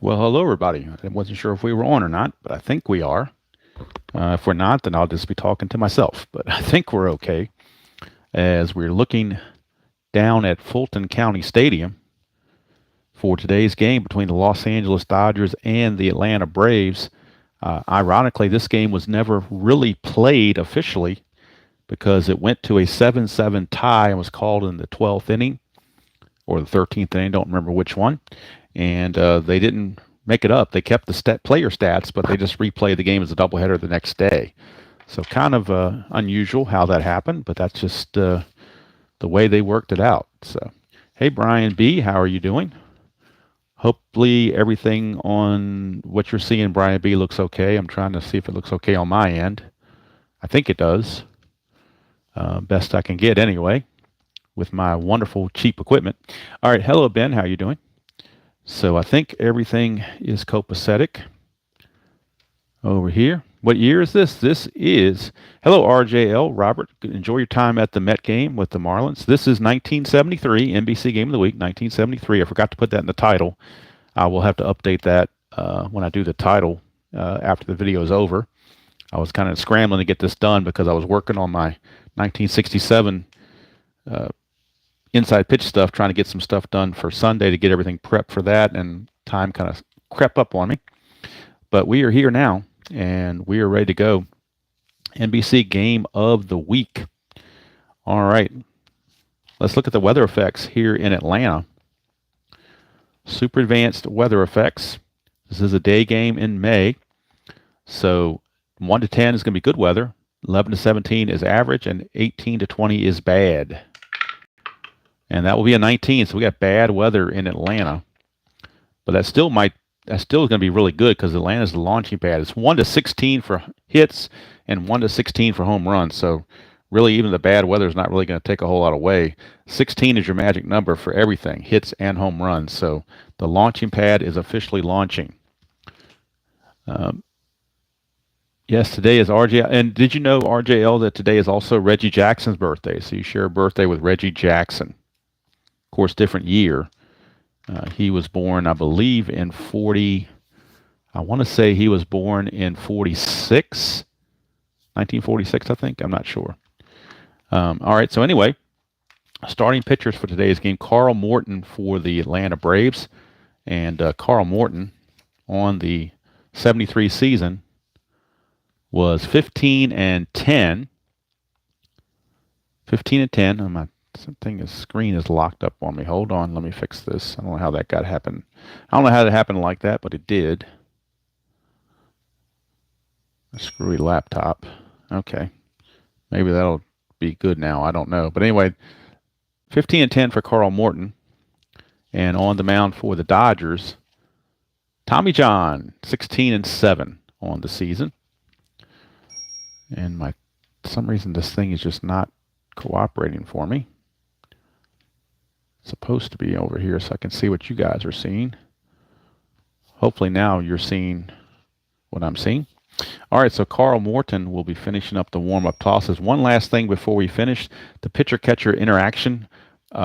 Well, hello, everybody. I wasn't sure if we were on or not, but I think we are. If we're not, then I'll just be talking to myself. But I think we're okay as we're looking down at Fulton County Stadium for today's game between the Los Angeles Dodgers and the Atlanta Braves. Ironically, this game was never really played officially because it went to a 7-7 tie and was called in the 12th inning or the 13th inning, don't remember which one. And they didn't make it up. They kept the player stats, but they just replayed the game as a doubleheader the next day. So kind of unusual how that happened, but that's just the way they worked it out. So, hey, Brian B., how are you doing? Hopefully everything on what you're seeing, Brian B., looks okay. I'm trying to see if it looks okay on my end. I think it does. Best I can get anyway with my wonderful cheap equipment. All right, hello, Ben. How are you doing? So I think everything is copacetic over here. What year is this? This is, hello, RJL, Robert. Enjoy your time at the Met game with the Marlins. This is 1973, NBC Game of the Week, 1973. I forgot to put that in the title. I will have to update that when I do the title after the video is over. I was kind of scrambling to get this done because I was working on my 1967 inside pitch stuff, trying to get some stuff done for Sunday to get everything prepped for that, and time kind of crept up on me. But we are here now, and we are ready to go. NBC Game of the Week. All right. Let's look at the weather effects here in Atlanta. Super advanced weather effects. This is a day game in May. So 1 to 10 is going to be good weather. 11 to 17 is average, and 18 to 20 is bad. And that will be a 19, so we got bad weather in Atlanta. But that's still going to be really good because Atlanta's the launching pad. It's 1 to 16 for hits and 1 to 16 for home runs. So really, even the bad weather is not really going to take a whole lot away. 16 is your magic number for everything, hits and home runs. So the launching pad is officially launching. Yes, today is RJL. And did you know, RJL, that today is also Reggie Jackson's birthday? So you share a birthday with Reggie Jackson. Of course, different year. He was born, I believe, in 40. I want to say he was born in 46, 1946, I think. I'm not sure. All right, so anyway, starting pitchers for today's game, Carl Morton for the Atlanta Braves. And Carl Morton on the 73 season was 15 and 10. 15 and 10. Something, screen is locked up on me. Hold on, let me fix this. I don't know how that happened. I don't know how that happened like that, but it did. A screwy laptop. Okay. Maybe that'll be good now. I don't know. But anyway, 15 and 10 for Carl Morton. And on the mound for the Dodgers, Tommy John, 16 and 7 on the season. And for some reason this thing is just not cooperating for me. It's supposed to be over here so I can see what you guys are seeing. Hopefully now you're seeing what I'm seeing. All right, so Carl Morton will be finishing up the warm-up tosses. One last thing before we finish, the pitcher-catcher interaction.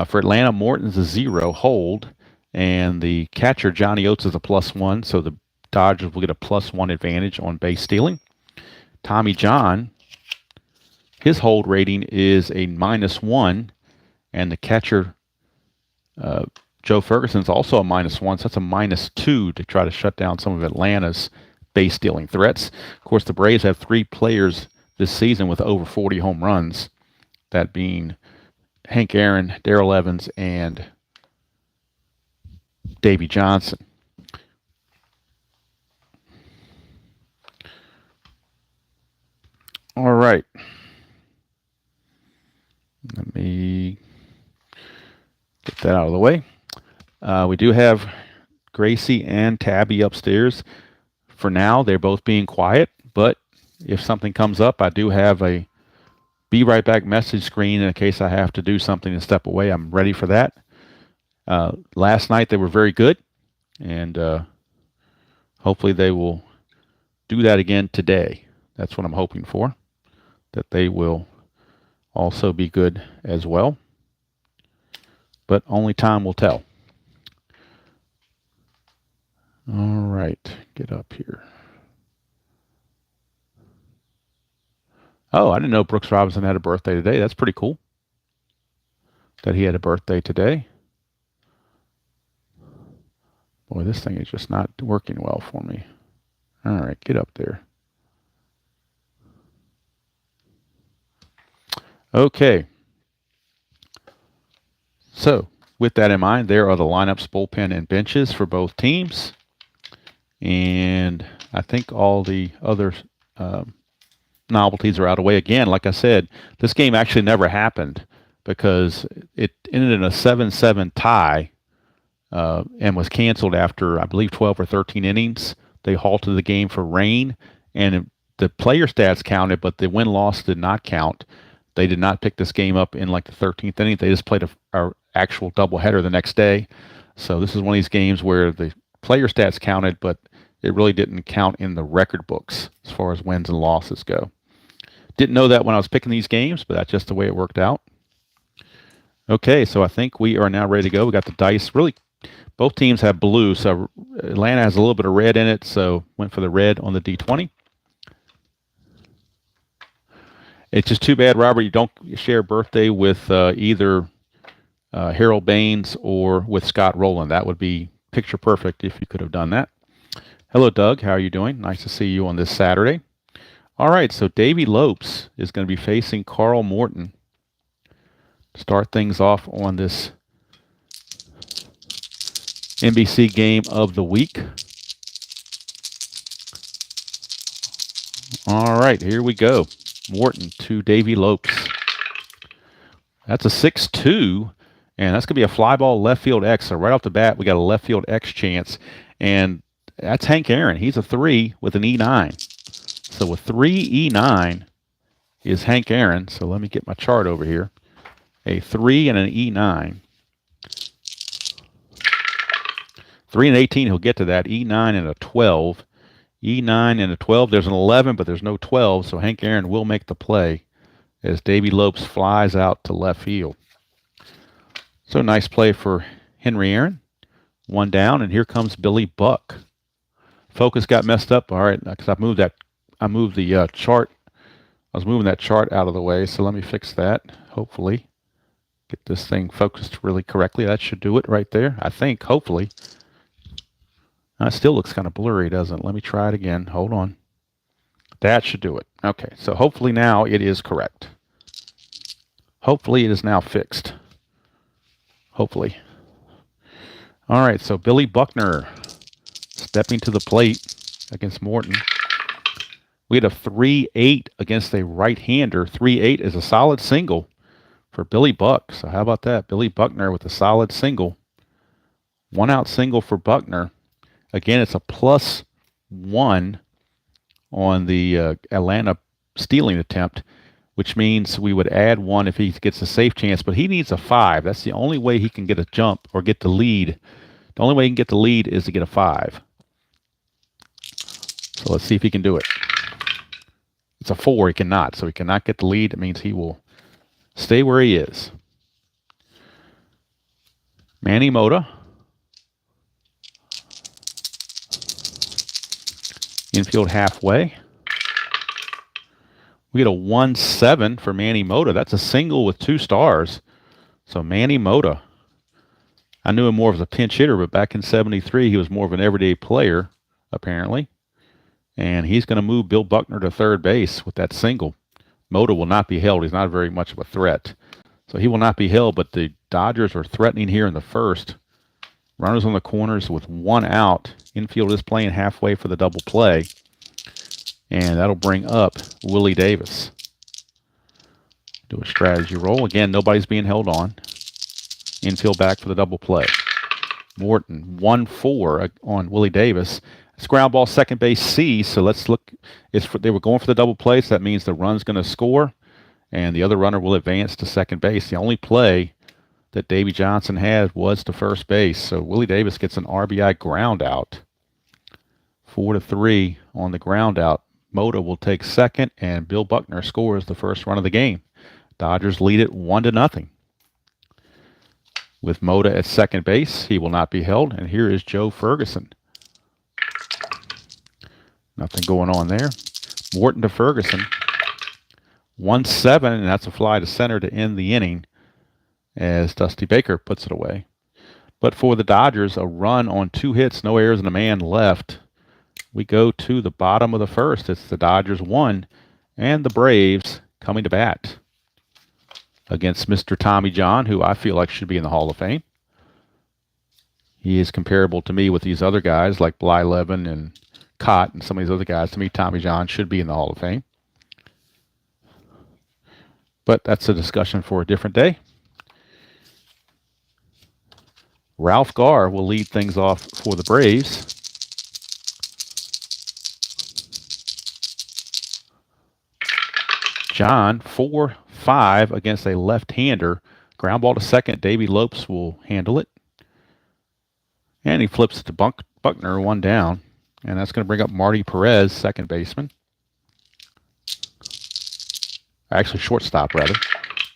For Atlanta, Morton's a 0 hold, and the catcher, Johnny Oates, is a +1, so the Dodgers will get a +1 advantage on base stealing. Tommy John, his hold rating is a -1, and the catcher, Joe Ferguson's also a -1, so that's a -2 to try to shut down some of Atlanta's base stealing threats. Of course, the Braves have 3 players this season with over 40 home runs, that being Hank Aaron, Darrell Evans, and Davey Johnson. All right. Let me get that out of the way. We do have Gracie and Tabby upstairs. For now, they're both being quiet, but if something comes up, I do have a be right back message screen in case I have to do something and step away. I'm ready for that. Last night they were very good, and hopefully they will do that again today. That's what I'm hoping for, that they will also be good as well. But only time will tell. All right, get up here. Oh, I didn't know Brooks Robinson had a birthday today. That's pretty cool that he had a birthday today. Boy, this thing is just not working well for me. All right, get up there. Okay. So, with that in mind, there are the lineups, bullpen, and benches for both teams. And I think all the other novelties are out of the way. Again, like I said, this game actually never happened because it ended in a 7-7 tie and was canceled after, I believe, 12 or 13 innings. They halted the game for rain, and the player stats counted, but the win-loss did not count. They did not pick this game up in like the 13th inning. They just played a actual doubleheader the next day. So this is one of these games where the player stats counted, but it really didn't count in the record books as far as wins and losses go. Didn't know that when I was picking these games, but that's just the way it worked out. Okay, so I think we are now ready to go. We got the dice. Really, both teams have blue, so Atlanta has a little bit of red in it, so went for the red on the D20. It's just too bad, Robert, you don't share a birthday with either Harold Baines or with Scott Rowland. That would be picture perfect if you could have done that. Hello, Doug. How are you doing? Nice to see you on this Saturday. All right, so Davey Lopes is going to be facing Carl Morton. Start things off on this NBC game of the week. All right, here we go. Morton to Davey Lopes. That's a 6-2, and that's going to be a fly ball left field X. So right off the bat, we got a left field X chance, and that's Hank Aaron. He's a 3 with an E9. So a 3 E9 is Hank Aaron. So let me get my chart over here. A 3 and an E9. 3 and 18, he'll get to that. E9 and a 12. E9 and a 12. There's an 11, but there's no 12, so Hank Aaron will make the play as Davey Lopes flies out to left field. So nice play for Henry Aaron. One down, and here comes Billy Buck. Focus got messed up. All right, because I moved the chart. I was moving that chart out of the way, so let me fix that. Hopefully, get this thing focused really correctly. That should do it right there, I think, hopefully. It still looks kind of blurry, doesn't it? Let me try it again. Hold on. That should do it. Okay, so hopefully now it is correct. Hopefully it is now fixed. Hopefully. All right, so Billy Buckner stepping to the plate against Morton. We had a 3-8 against a right-hander. 3-8 is a solid single for Billy Buck. So how about that? Billy Buckner with a solid single. 1-out single for Buckner. Again, it's a +1 on the Atlanta stealing attempt, which means we would add 1 if he gets a safe chance, but he needs a 5. That's the only way he can get a jump or get the lead. The only way he can get the lead is to get a 5. So let's see if he can do it. It's a 4. He cannot. So he cannot get the lead. It means he will stay where he is. Manny Mota. Infield halfway. We get a 1-7 for Manny Mota. That's a single with 2 stars. So Manny Mota. I knew him more as a pinch hitter, but back in '73, he was more of an everyday player, apparently. And he's going to move Bill Buckner to third base with that single. Mota will not be held. He's not very much of a threat. So he will not be held, but the Dodgers are threatening here in the first. Runners on the corners with 1 out. Infield is playing halfway for the double play. And that'll bring up Willie Davis. Do a strategy roll. Again, nobody's being held on. Infield back for the double play. Morton, 1-4 on Willie Davis. It's ground ball, second base C. So let's look. They were going for the double play, so that means the run's going to score, and the other runner will advance to second base. The only play that Davey Johnson had was to first base. So Willie Davis gets an RBI ground out. 4-3 on the ground out. Mota will take second, and Bill Buckner scores the first run of the game. Dodgers lead it 1-0. With Mota at second base, he will not be held. And here is Joe Ferguson Nothing going on there. Morton to Ferguson. 1-7, and that's a fly to center to end the inning as Dusty Baker puts it away. But for the Dodgers, a run on 2 hits, no errors, and a man left. We go to the bottom of the first. It's the Dodgers 1 and the Braves coming to bat against Mr. Tommy John, who I feel like should be in the Hall of Fame. He is comparable to me with these other guys like Blyleven and Cott and some of these other guys. To me, Tommy John should be in the Hall of Fame. But that's a discussion for a different day. Ralph Garr will lead things off for the Braves. John, 4-5 against a left-hander. Ground ball to second. Davey Lopes will handle it. And he flips it to Buckner, 1 down. And that's going to bring up Marty Perez, second baseman. Actually, shortstop, rather.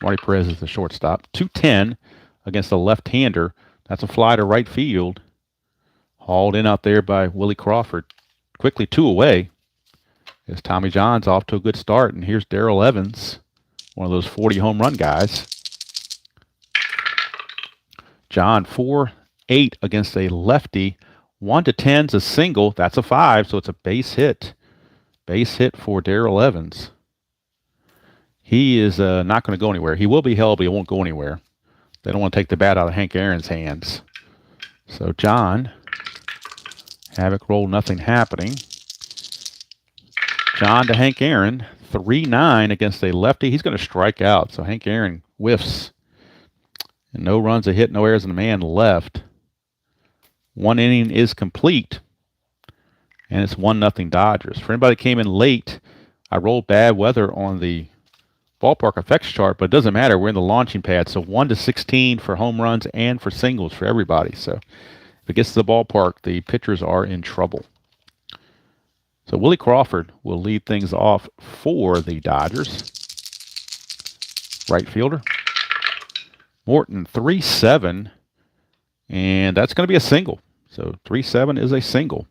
Marty Perez is the shortstop. 2-10 against a left-hander. That's a fly to right field. Hauled in out there by Willie Crawford. Quickly 2 away. As Tommy John's off to a good start. And here's Darrell Evans, one of those 40 home run guys. John, 4-8 against a lefty. 1-10's a single. That's a 5, so it's a base hit. Base hit for Darrell Evans. He is not going to go anywhere. He will be held, but he won't go anywhere. They don't want to take the bat out of Hank Aaron's hands. So John, havoc roll, nothing happening. John to Hank Aaron, 3-9 against a lefty. He's going to strike out, so Hank Aaron whiffs. And no runs, a hit, no errors, and a man left. 1 inning is complete, and it's 1-0 Dodgers. For anybody that came in late, I rolled bad weather on the ballpark effects chart, but it doesn't matter. We're in the launching pad, so 1-16 for home runs and for singles for everybody. So if it gets to the ballpark, the pitchers are in trouble. So Willie Crawford will lead things off for the Dodgers. Right fielder. Morton, 3-7, and that's going to be a single. So 3-7 is a single.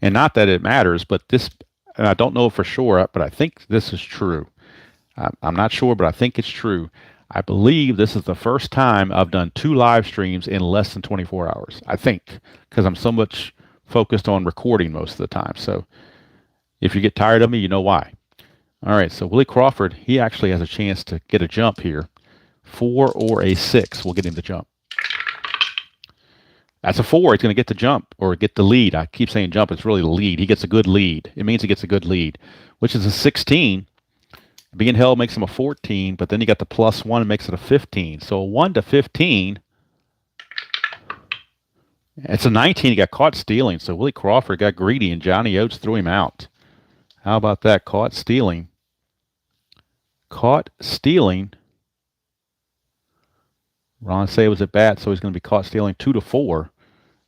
And not that it matters, but this, and I don't know for sure, but I think this is true. I'm not sure, but I think it's true. I believe this is the first time I've done 2 live streams in less than 24 hours. I think, because I'm so much focused on recording most of the time. So if you get tired of me, you know why. All right, so Willie Crawford, he actually has a chance to get a jump here. 4 or a 6 will get him the jump. That's a 4. He's going to get the jump or get the lead. I keep saying jump. It's really the lead. He gets a good lead. It means he gets a good lead, which is a 16. Being held makes him a 14, but then you got the +1 and makes it a 15. So a 1-15. It's a 19. He got caught stealing. So Willie Crawford got greedy, and Johnny Oates threw him out. How about that? Caught stealing. Caught stealing. Ron Say was at bat, so he's going to be caught stealing 2-4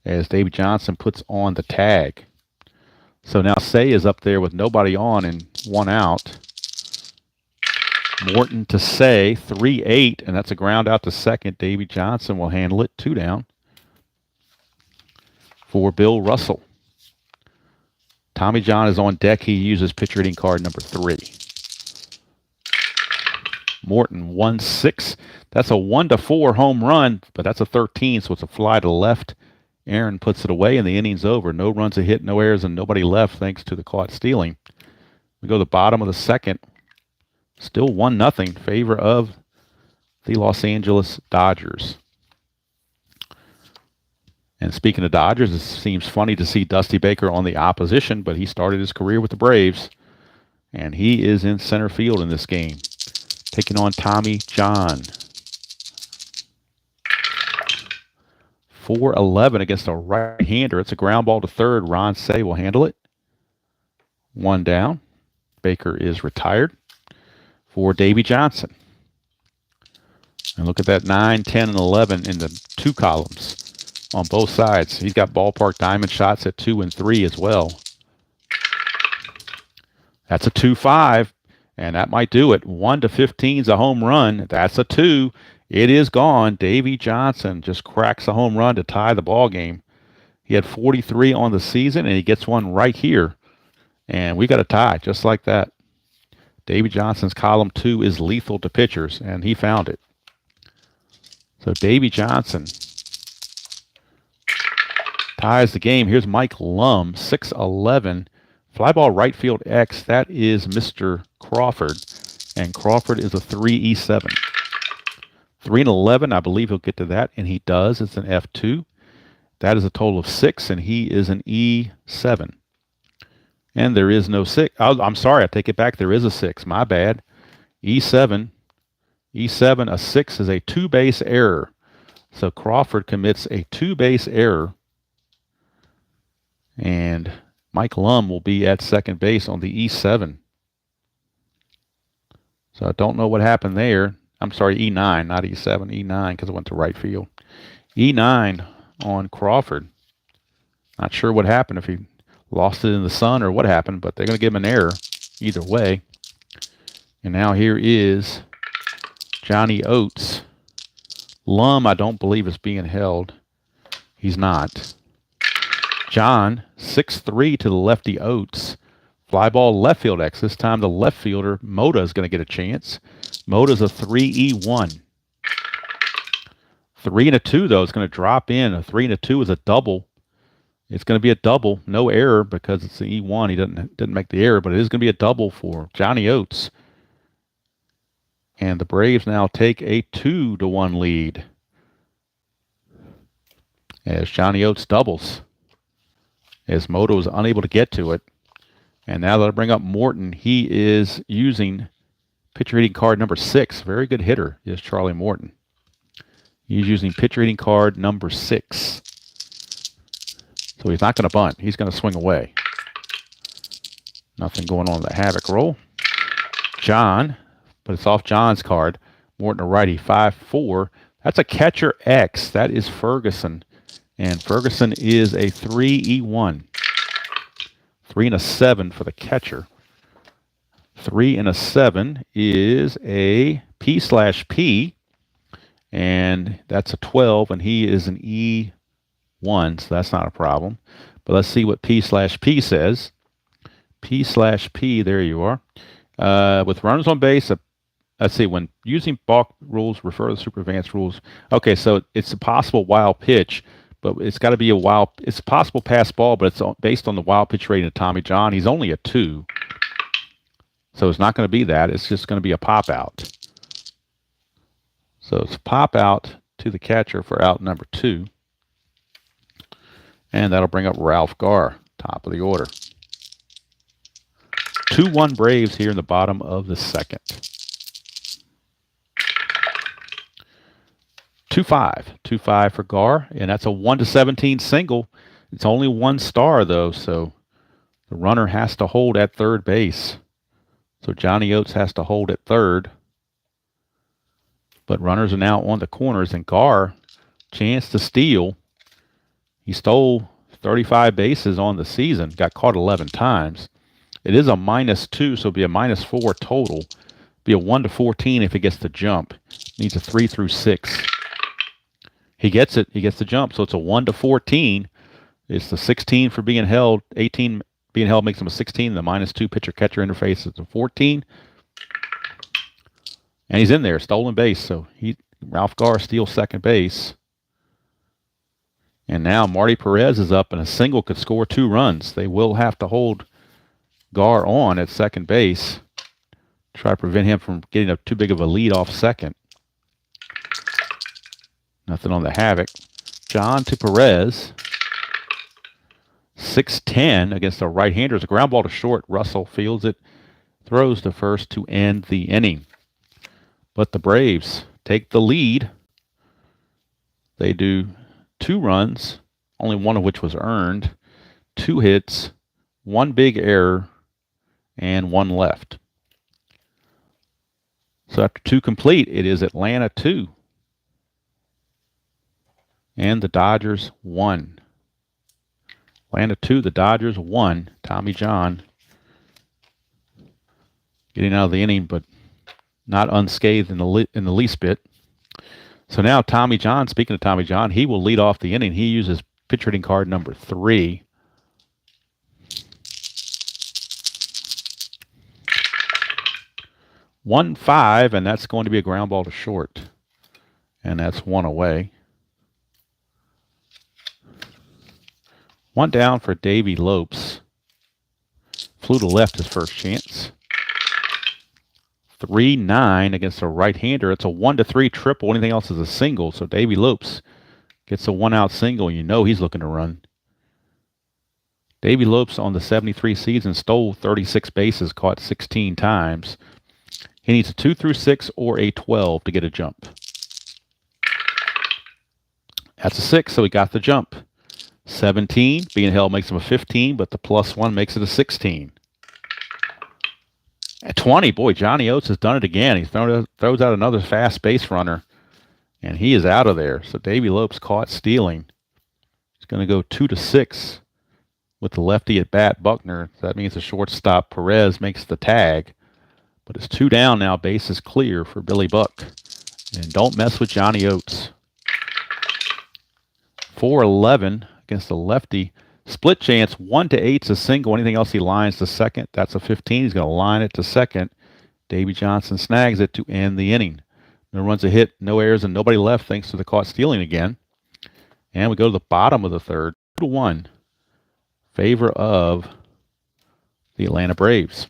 as Davey Johnson puts on the tag. So now Say is up there with nobody on and 1 out. Morton to Say, 3-8, and that's a ground out to second. Davey Johnson will handle it, 2 down. For Bill Russell. Tommy John is on deck. He uses pitcher hitting card number 3. Morton, 1-6. That's a 1-4 home run, but that's a 13, so it's a fly to left. Aaron puts it away, and the inning's over. No runs, a hit, no errors, and nobody left thanks to the caught stealing. We go to the bottom of the second. Still 1-0 favor of the Los Angeles Dodgers. And speaking of Dodgers, it seems funny to see Dusty Baker on the opposition, but he started his career with the Braves, and he is in center field in this game, taking on Tommy John. 4-11 against a right-hander. It's a ground ball to third. Ron Say will handle it. 1 down. Baker is retired for Davey Johnson. And look at that 9, 10, and 11 in the 2 columns on both sides. He's got ballpark diamond shots at 2 and 3 as well. That's a 2-5, and that might do it. 1-15 is a home run. That's a 2. It is gone. Davey Johnson just cracks a home run to tie the ball game. He had 43 on the season, and he gets one right here. And we got a tie just like that. Davey Johnson's column 2 is lethal to pitchers, and he found it. So Davey Johnson ties the game. Here's Mike Lum, 6'11", fly ball right field X. That is Mr. Crawford, and Crawford is a 3E7. 3-11, I believe he'll get to that, and he does. It's an F2. That is a total of 6, and he is an E7. And there is no 6. I'm sorry, I take it back. There is a 6. My bad. E7. E7, a 6 is a 2-base error. So Crawford commits a 2-base error. And Mike Lum will be at second base on the E7. So I don't know what happened there. I'm sorry, E9, not E7. E9 because it went to right field. E9 on Crawford. Not sure what happened, if he lost it in the sun or what happened, but they're going to give him an error either way. And now here is Johnny Oates. Lum, I don't believe, is being held. He's not. John, 6'3" to the lefty Oates. Fly ball left field X. This time the left fielder, Mota, is going to get a chance. Mota's a 3E1. 3 and a 2, though, is going to drop in. A 3 and a 2 is a double. It's going to be a double. No error because it's the E1. He didn't make the error, but it is going to be a double for Johnny Oates. And the Braves now take a 2-1 lead as Johnny Oates doubles, as Moto is unable to get to it. And now that I bring up Morton, he is using pitcher hitting card number 6. Very good hitter is Charlie Morton. He's using pitcher hitting card number 6. So he's not going to bunt. He's going to swing away. Nothing going on in the havoc roll. John, but it's off John's card. Morton a righty, 5'4". That's a catcher X. That is Ferguson. And Ferguson is a 3E1. 3 and a 7 for the catcher. 3 and a 7 is a P/P. And that's a 12, and he is an E1, so that's not a problem. But let's see what P/P says. P/P, there you are. With runners on base, let's see, when using balk rules, refer to the super advanced rules. Okay, so it's a possible wild pitch, but it's got to be it's a possible pass ball, but it's based on the wild pitch rating of Tommy John. He's only a 2. So it's not going to be that. It's just going to be a pop out. So it's pop out to the catcher for out number 2. And that'll bring up Ralph Garr, top of the order. 2-1 Braves here in the bottom of the second. 2-5. 2-5 for Garr, and that's a 1-17 single. It's only 1 star, though, so the runner has to hold at third base. So Johnny Oates has to hold at third. But runners are now on the corners, and Garr, chance to steal. He stole 35 bases on the season, got caught 11 times. It is a -2, so it'll be a -4 total. Be a 1-14 if he gets the jump. Needs a 3 through 6. He gets it. He gets the jump, so it's a 1-14. It's the 16 for being held. 18 being held makes him a 16. The -2 pitcher-catcher interface is a 14. And he's in there, stolen base. So Ralph Garr steals second base. And now Marty Perez is up, and a single could score 2 runs. They will have to hold Garr on at second base. Try to prevent him from getting too big of a lead off second. Nothing on the havoc. John to Perez. 6-10 against the right-handers. A ground ball to short. Russell fields it. Throws to first to end the inning. But the Braves take the lead. They do 2 runs, only one of which was earned. 2 hits, 1 big error, and 1 left. So after 2 complete, it is Atlanta 2. And the Dodgers 1. Atlanta 2, the Dodgers 1. Tommy John getting out of the inning, but not unscathed in the least bit. So now Tommy John, speaking of Tommy John, he will lead off the inning. He uses pitcher hitting card number 3. One, 5, and that's going to be a ground ball to short. And that's 1 away. 1 down for Davey Lopes. Flew to left his first chance. 3-9 against a right-hander. It's a 1-3 triple. Anything else is a single. So Davey Lopes gets a 1-out single. You know he's looking to run. Davey Lopes on the 73 season stole 36 bases, caught 16 times. He needs a 2 through 6 or a 12 to get a jump. That's a 6, so he got the jump. 17, being held makes him a 15, but the +1 makes it a 16. At 20, boy, Johnny Oates has done it again. He throws out another fast base runner, and he is out of there. So Davey Lopes caught stealing. He's going to go 2 to 6 with the lefty at bat, Buckner. That means the shortstop, Perez, makes the tag. But it's 2 down now. Base is clear for Billy Buck. And don't mess with Johnny Oates. 4-11 against the lefty. Split chance, 1 to 8's a single. Anything else he lines to second, that's a 15. He's going to line it to second. Davey Johnson snags it to end the inning. No runs a hit, no errors, and nobody left thanks to the caught stealing again. And we go to the bottom of the third, 2-1. Favor of the Atlanta Braves.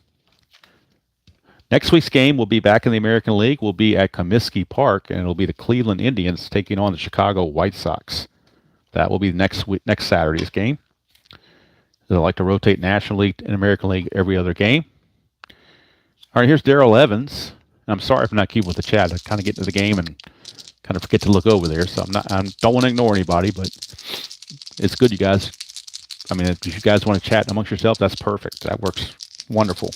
Next week's game will be back in the American League. We'll be at Comiskey Park, and it'll be the Cleveland Indians taking on the Chicago White Sox. That will be next Saturday's game. They like to rotate National League and American League every other game. All right, here's Darrell Evans. I'm sorry for not keeping with the chat. I kind of get into the game and kind of forget to look over there. So I don't want to ignore anybody, but it's good, you guys. I mean, if you guys want to chat amongst yourselves, that's perfect. That works wonderful.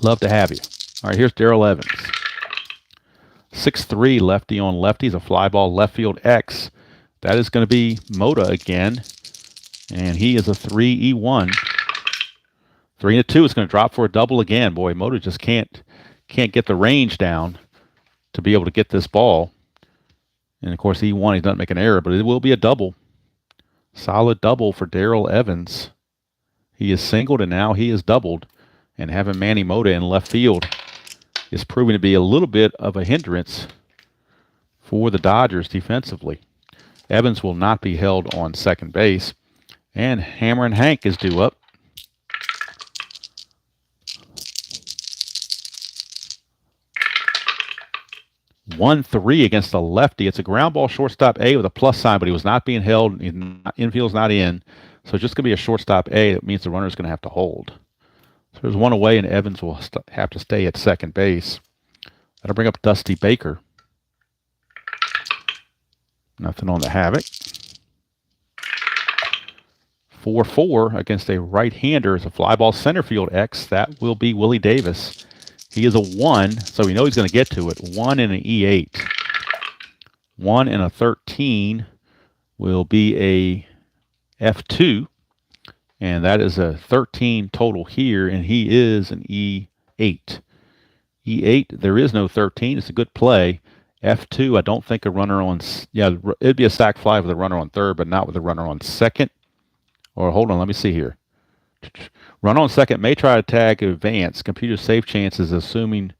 Love to have you. All right, here's Darrell Evans. 6'3", lefty on lefty. He's a fly ball left field X. That is going to be Mota again. And he is a 3-1. 3-2 is going to drop for a double again. Boy, Mota just can't get the range down to be able to get this ball. And, of course, E1, he doesn't make an error, but it will be a double. Solid double for Darrell Evans. He is singled, and now he is doubled. And having Manny Mota in left field is proving to be a little bit of a hindrance for the Dodgers defensively. Evans will not be held on second base. And Hammer and Hank is due up. (1-3) against the lefty. It's a ground ball shortstop A with a plus sign, but he was not being held. Infield's not in. So it's just going to be a shortstop A. That means the runner's going to have to hold. So there's 1 away, and Evans will have to stay at second base. That'll bring up Dusty Baker. Nothing on the Havoc. 4-4 against a right-hander. It's a fly ball center field X. That will be Willie Davis. He is a 1, so we know he's going to get to it. 1 and an E8. 1 and a 13 will be a F2. And that is a 13 total here, and he is an E8. E8, there is no 13. It's a good play. F2, I don't think a runner on... Yeah, it'd be a sac fly with a runner on third, but not with a runner on second. Or hold on, let me see here. Runner on second may try to tag advance. Computer save chances assuming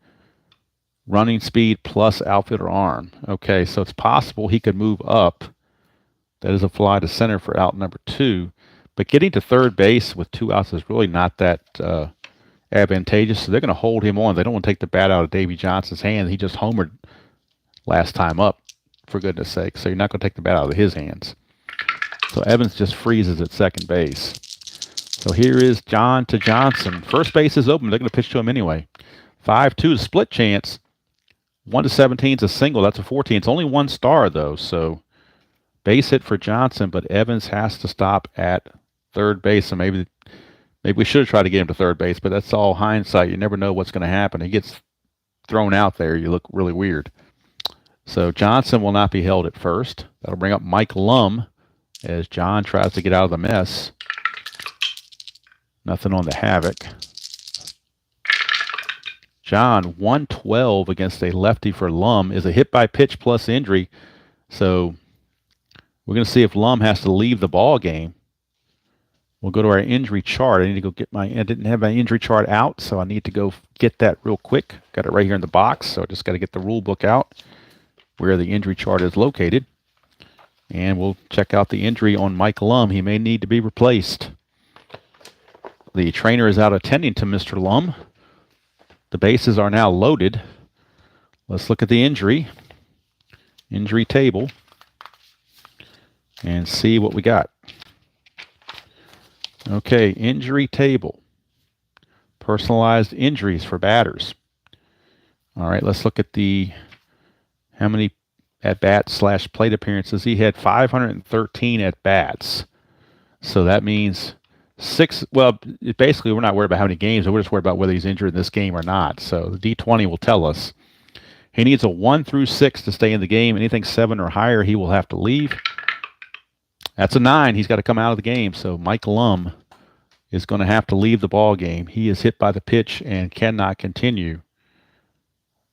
running speed plus outfielder arm. Okay, so it's possible he could move up. That is a fly to center for out number 2. But getting to third base with 2 outs is really not that advantageous. So they're going to hold him on. They don't want to take the bat out of Davey Johnson's hand. He just homered last time up, for goodness sake. So you're not going to take the bat out of his hands. So Evans just freezes at second base. So here is John to Johnson. First base is open. They're going to pitch to him anyway. 5-2 split chance. 1 to 17 is a single. That's a 14. It's only 1 star, though. So base hit for Johnson, but Evans has to stop at third base. So maybe we should have tried to get him to third base, but that's all hindsight. You never know what's going to happen. He gets thrown out there. You look really weird. So Johnson will not be held at first. That'll bring up Mike Lum as John tries to get out of the mess. Nothing on the Havoc. John, 112 against a lefty for Lum is a hit by pitch plus injury. So We're going to see if Lum has to leave the ball game. We'll go to our injury chart. I need to go get I didn't have my injury chart out, so I need to go get that real quick. Got it right here in the box, so I just got to get the rule book out where the injury chart is located. And we'll check out the injury on Mike Lum. He may need to be replaced. The trainer is out attending to Mr. Lum. The bases are now loaded. Let's look at the injury table, and see what we got. Okay, injury table. Personalized injuries for batters. All right, let's look at how many at-bats / plate appearances. He had 513 at-bats. So that means basically we're not worried about how many games, we're just worried about whether he's injured in this game or not. So the D20 will tell us. He needs a 1 through 6 to stay in the game. Anything 7 or higher, he will have to leave. That's a 9. He's got to come out of the game. So Mike Lum is going to have to leave the ball game. He is hit by the pitch and cannot continue.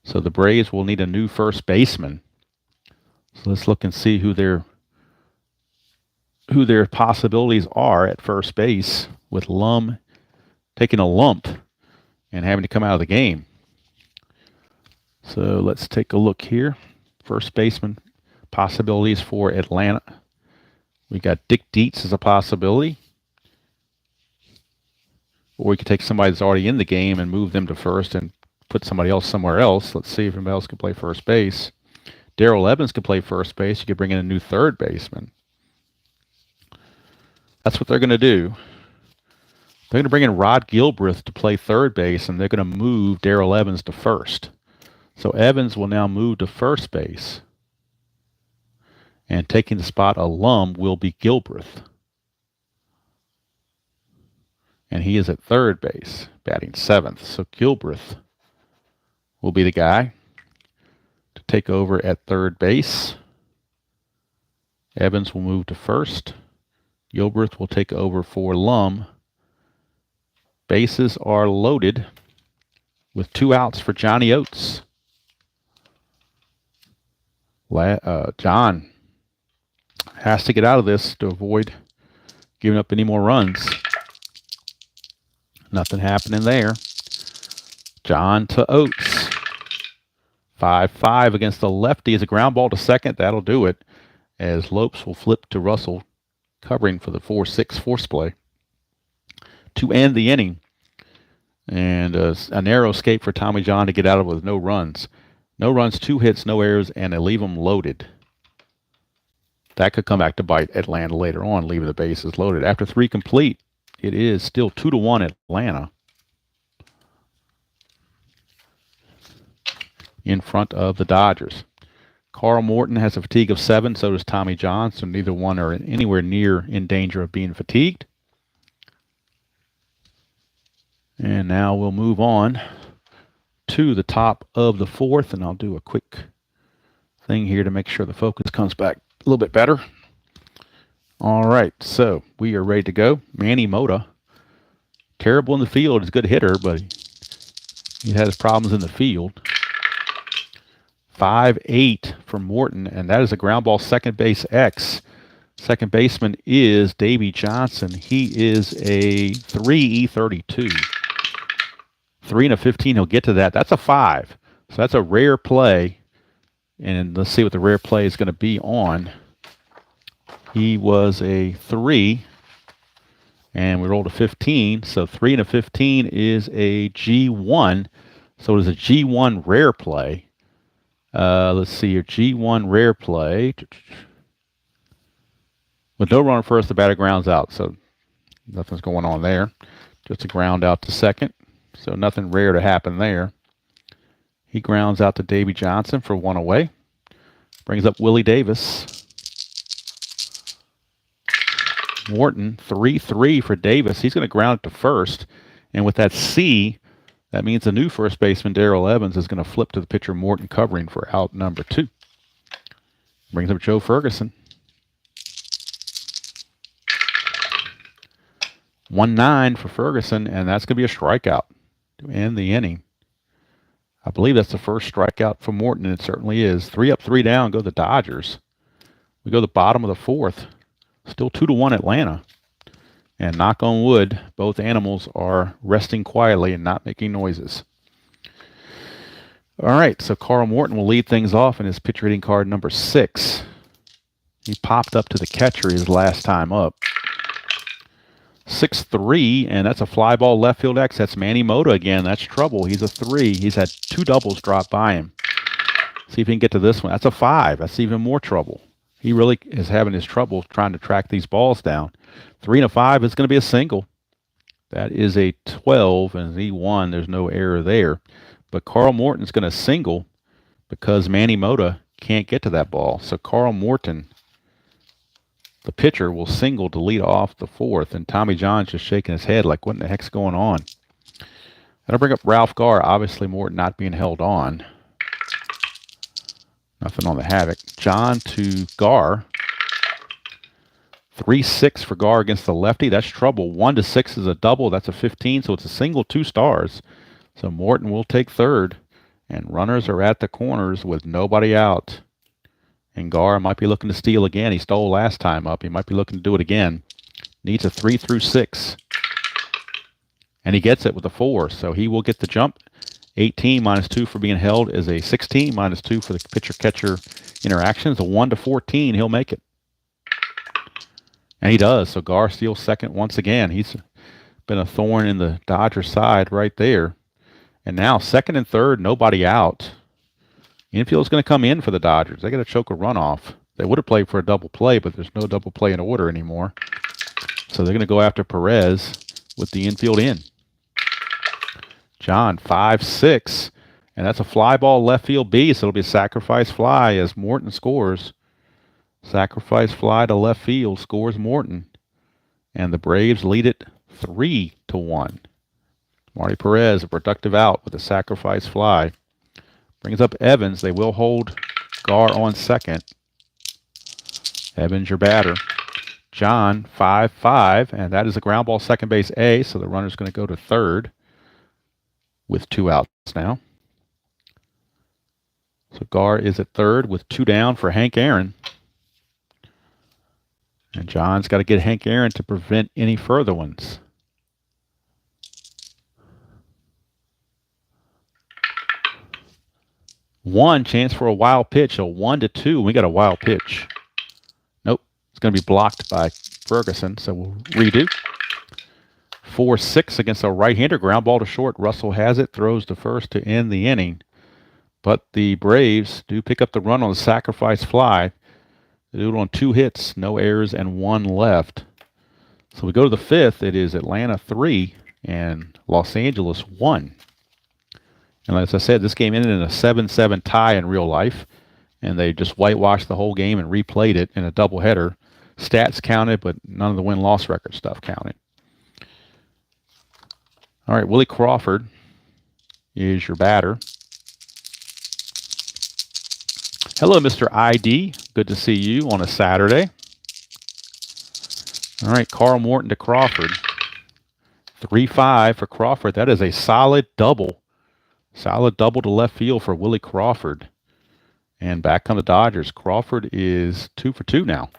So the Braves will need a new first baseman. So let's look and see who their possibilities are at first base, with Lum taking a lump and having to come out of the game. So let's take a look here. First baseman possibilities for Atlanta. We got Dick Dietz as a possibility. Or we could take somebody that's already in the game and move them to first and put somebody else somewhere else. Let's see if anybody else can play first base. Darrell Evans could play first base. You could bring in a new third baseman. That's what they're going to do. They're going to bring in Rod Gilbreth to play third base, and they're going to move Darrell Evans to first. So Evans will now move to first base. And taking the spot of Lum will be Gilbreth. And he is at third base, batting 7th. So Gilbreth will be the guy to take over at third base. Evans will move to first. Gilbreth will take over for Lum. Bases are loaded with 2 outs for Johnny Oates. John has to get out of this to avoid giving up any more runs. Nothing happening there. John to Oates. 5-5 against the lefty is a ground ball to second. That'll do it, as Lopes will flip to Russell, covering for the 4-6 force play to end the inning. And a narrow escape for Tommy John to get out of it with no runs. No runs, 2 hits, no errors, and they leave them loaded. That could come back to bite Atlanta later on, leaving the bases loaded. After 3 complete, it is still 2-1 Atlanta in front of the Dodgers. Carl Morton has a fatigue of 7, so does Tommy John, so neither one are anywhere near in danger of being fatigued. And now we'll move on to the top of the 4th, and I'll do a quick thing here to make sure the focus comes back a little bit better. All right, so we are ready to go. Manny Mota, terrible in the field. He's a good hitter, but he has problems in the field. 5-8 for Morton, and that is a ground ball second base X. Second baseman is Davey Johnson. He is a 3 E32. 3 and a 15, he'll get to that. That's a 5. So that's a rare play. And let's see what the rare play is going to be on. He was a 3. And we rolled a 15. So 3 and a 15 is a G1. So it is a G1 rare play. Let's see here. G1 rare play. With no runner first, the batter grounds out. So nothing's going on there. Just a ground out to second. So nothing rare to happen there. He grounds out to Davey Johnson for 1 away. Brings up Willie Davis. Morton, 3-3 for Davis. He's going to ground it to first. And with that C, that means the new first baseman, Darrell Evans, is going to flip to the pitcher Morton, covering for out number 2. Brings up Joe Ferguson. 1-9 for Ferguson, and that's going to be a strikeout to end the inning. I believe that's the first strikeout for Morton, and it certainly is. 3 up, 3 down go the Dodgers. We go to the bottom of the fourth. Still 2-1 Atlanta. And knock on wood, both animals are resting quietly and not making noises. All right, so Carl Morton will lead things off in his pitcher hitting card number 6. He popped up to the catcher his last time up. 6-3, and that's a fly ball left field X. That's Manny Mota again. That's trouble. He's a 3. He's had 2 doubles drop by him. See if he can get to this one. That's a 5. That's even more trouble. He really is having his trouble trying to track these balls down. 3 and a 5 is going to be a single. That is a 12, and he won. There's no error there. But Carl Morton's going to single because Manny Mota can't get to that ball. So Carl Morton, the pitcher, will single to lead off the fourth, and Tommy John's just shaking his head like, what in the heck's going on? That'll bring up Ralph Garr. Obviously, Morton not being held on. Nothing on the havoc. John to Garr. 3-6 for Garr against the lefty. That's trouble. 1-6 is a double. That's a 15, so it's a single 2 stars. So Morton will take third, and runners are at the corners with nobody out. And Garr might be looking to steal again. He stole last time up. He might be looking to do it again. Needs a 3 through 6. And he gets it with a 4, so he will get the jump. 18 minus 2 for being held is a 16 minus 2 for the pitcher-catcher interactions. A 1-14, he'll make it. And he does, so Garr steals second once again. He's been a thorn in the Dodgers' side right there. And now second and third, nobody out. Infield's going to come in for the Dodgers. They got to choke a runoff. They would have played for a double play, but there's no double play in order anymore. So they're going to go after Perez with the infield in. John, 5-6, and that's a fly ball left field B, so it'll be a sacrifice fly as Morton scores. Sacrifice fly to left field, scores Morton. And the Braves lead it 3-1. Marty Perez, a productive out with a sacrifice fly. Brings up Evans. They will hold Garr on second. Evans, your batter. John, 5-5, and that is a ground ball second base A, so the runner's going to go to third with 2 outs now. So Garr is at third with 2 down for Hank Aaron. And John's got to get Hank Aaron to prevent any further ones. One chance for a wild pitch, a 1-2. We got a wild pitch. Nope, it's going to be blocked by Ferguson, so we'll redo. 4-6 against a right-hander. Ground ball to short. Russell has it, throws to first to end the inning. But the Braves do pick up the run on the sacrifice fly. They do it on 2 hits, no errors, and 1 left. So we go to the 5th. It is Atlanta 3 and Los Angeles 1. And as I said, this game ended in a 7-7 tie in real life. And they just whitewashed the whole game and replayed it in a doubleheader. Stats counted, but none of the win-loss record stuff counted. All right, Willie Crawford is your batter. Hello, Mr. ID. Good to see you on a Saturday. All right, Carl Morton to Crawford. 3-5 for Crawford. That is a solid double. Solid double to left field for Willie Crawford. And back come the Dodgers. Crawford is 2 for 2 now.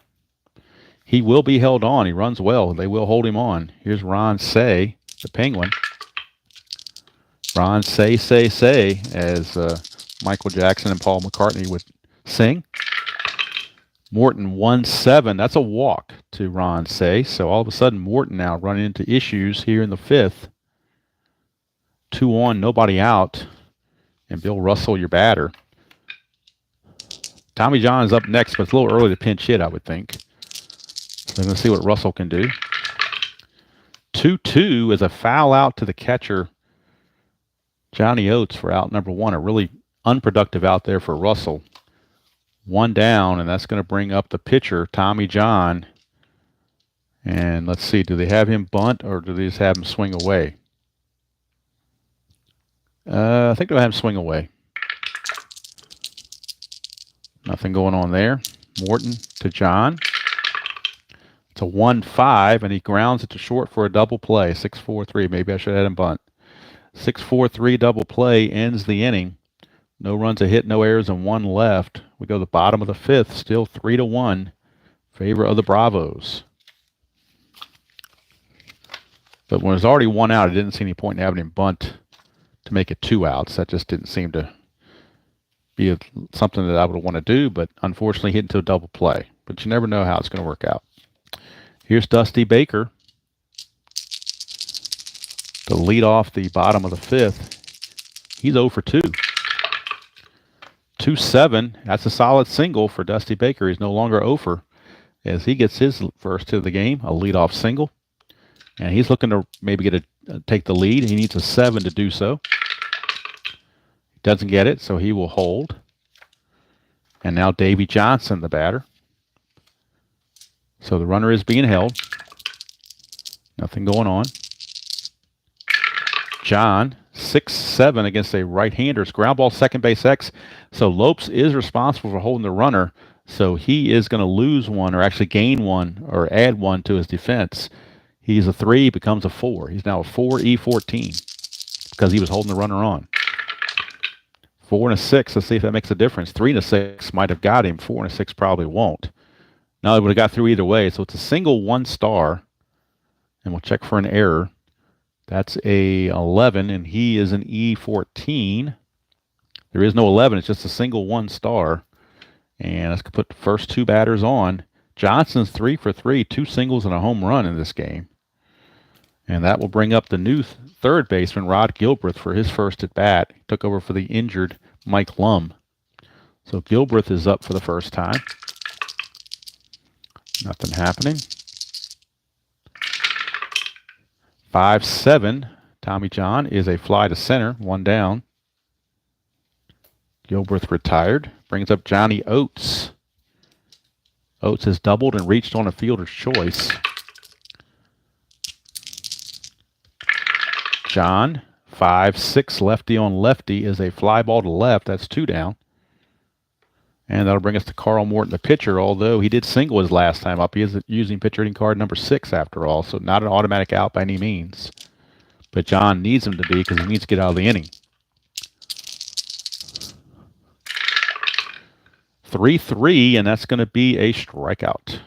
He will be held on. He runs well. They will hold him on. Here's Ron Say, the Penguin. Ron Say, as Michael Jackson and Paul McCartney would sing. Morton 1-7. That's a walk to Ron Say. So all of a sudden, Morton now running into issues here in the 5th. 2 on, nobody out. And Bill Russell, your batter. Tommy John is up next, but it's a little early to pinch hit, I would think. So we're going to see what Russell can do. 2-2 is a foul out to the catcher, Johnny Oates, for out number 1. A really unproductive out there for Russell. 1 down, and that's going to bring up the pitcher, Tommy John. And let's see, do they have him bunt or do they just have him swing away? I think they'll have him swing away. Nothing going on there. Morton to John. It's a 1-5, and he grounds it to short for a double play. 6-4-3. Maybe I should have had him bunt. 6-4-3 double play ends the inning. No runs, a hit, no errors, and 1 left. We go to the bottom of the 5th, still 3-1. favor of the Bravos. But when it was already 1 out, I didn't see any point in having him bunt to make it 2 outs. That just didn't seem to be something that I would want to do, but unfortunately hit into a double play. But you never know how it's going to work out. Here's Dusty Baker to lead off the bottom of the 5th. He's 0 for 2. 2-7. That's a solid single for Dusty Baker. He's no longer 0 for as he gets his first hit of the game, a leadoff single. And he's looking to maybe take the lead. He needs a 7 to do so. Doesn't get it, so he will hold. And now Davy Johnson, the batter. So the runner is being held. Nothing going on. John, 6-7 against a right-hander. Ground ball, second base X. So Lopes is responsible for holding the runner. So he is going to lose one, or actually gain one, or add one to his defense. He's a 3, becomes a 4. He's now a 4E14 because he was holding the runner on. 4 and a 6. Let's see if that makes a difference. 3 and a 6 might have got him. 4 and a 6 probably won't. No, it would have got through either way. So it's a single 1 star. And we'll check for an error. That's a 11, and he is an E14. There is no 11. It's just a single 1 star. And let's put the first 2 batters on. Johnson's 3 for 3, 2 singles and a home run in this game. And that will bring up the new third baseman, Rod Gilbreth, for his first at bat. He took over for the injured Mike Lum. So Gilbreth is up for the first time. Nothing happening. 5-7. Tommy John is a fly to center, 1 down. Gilbreth retired. Brings up Johnny Oates. Oates has doubled and reached on a fielder's choice. John, 5-6, lefty on lefty, is a fly ball to left. That's 2 down. And that'll bring us to Carl Morton, the pitcher, although he did single his last time up. He is using pitcher hitting card number 6 after all, so not an automatic out by any means. But John needs him to be because he needs to get out of the inning. 3-3, and that's going to be a strikeout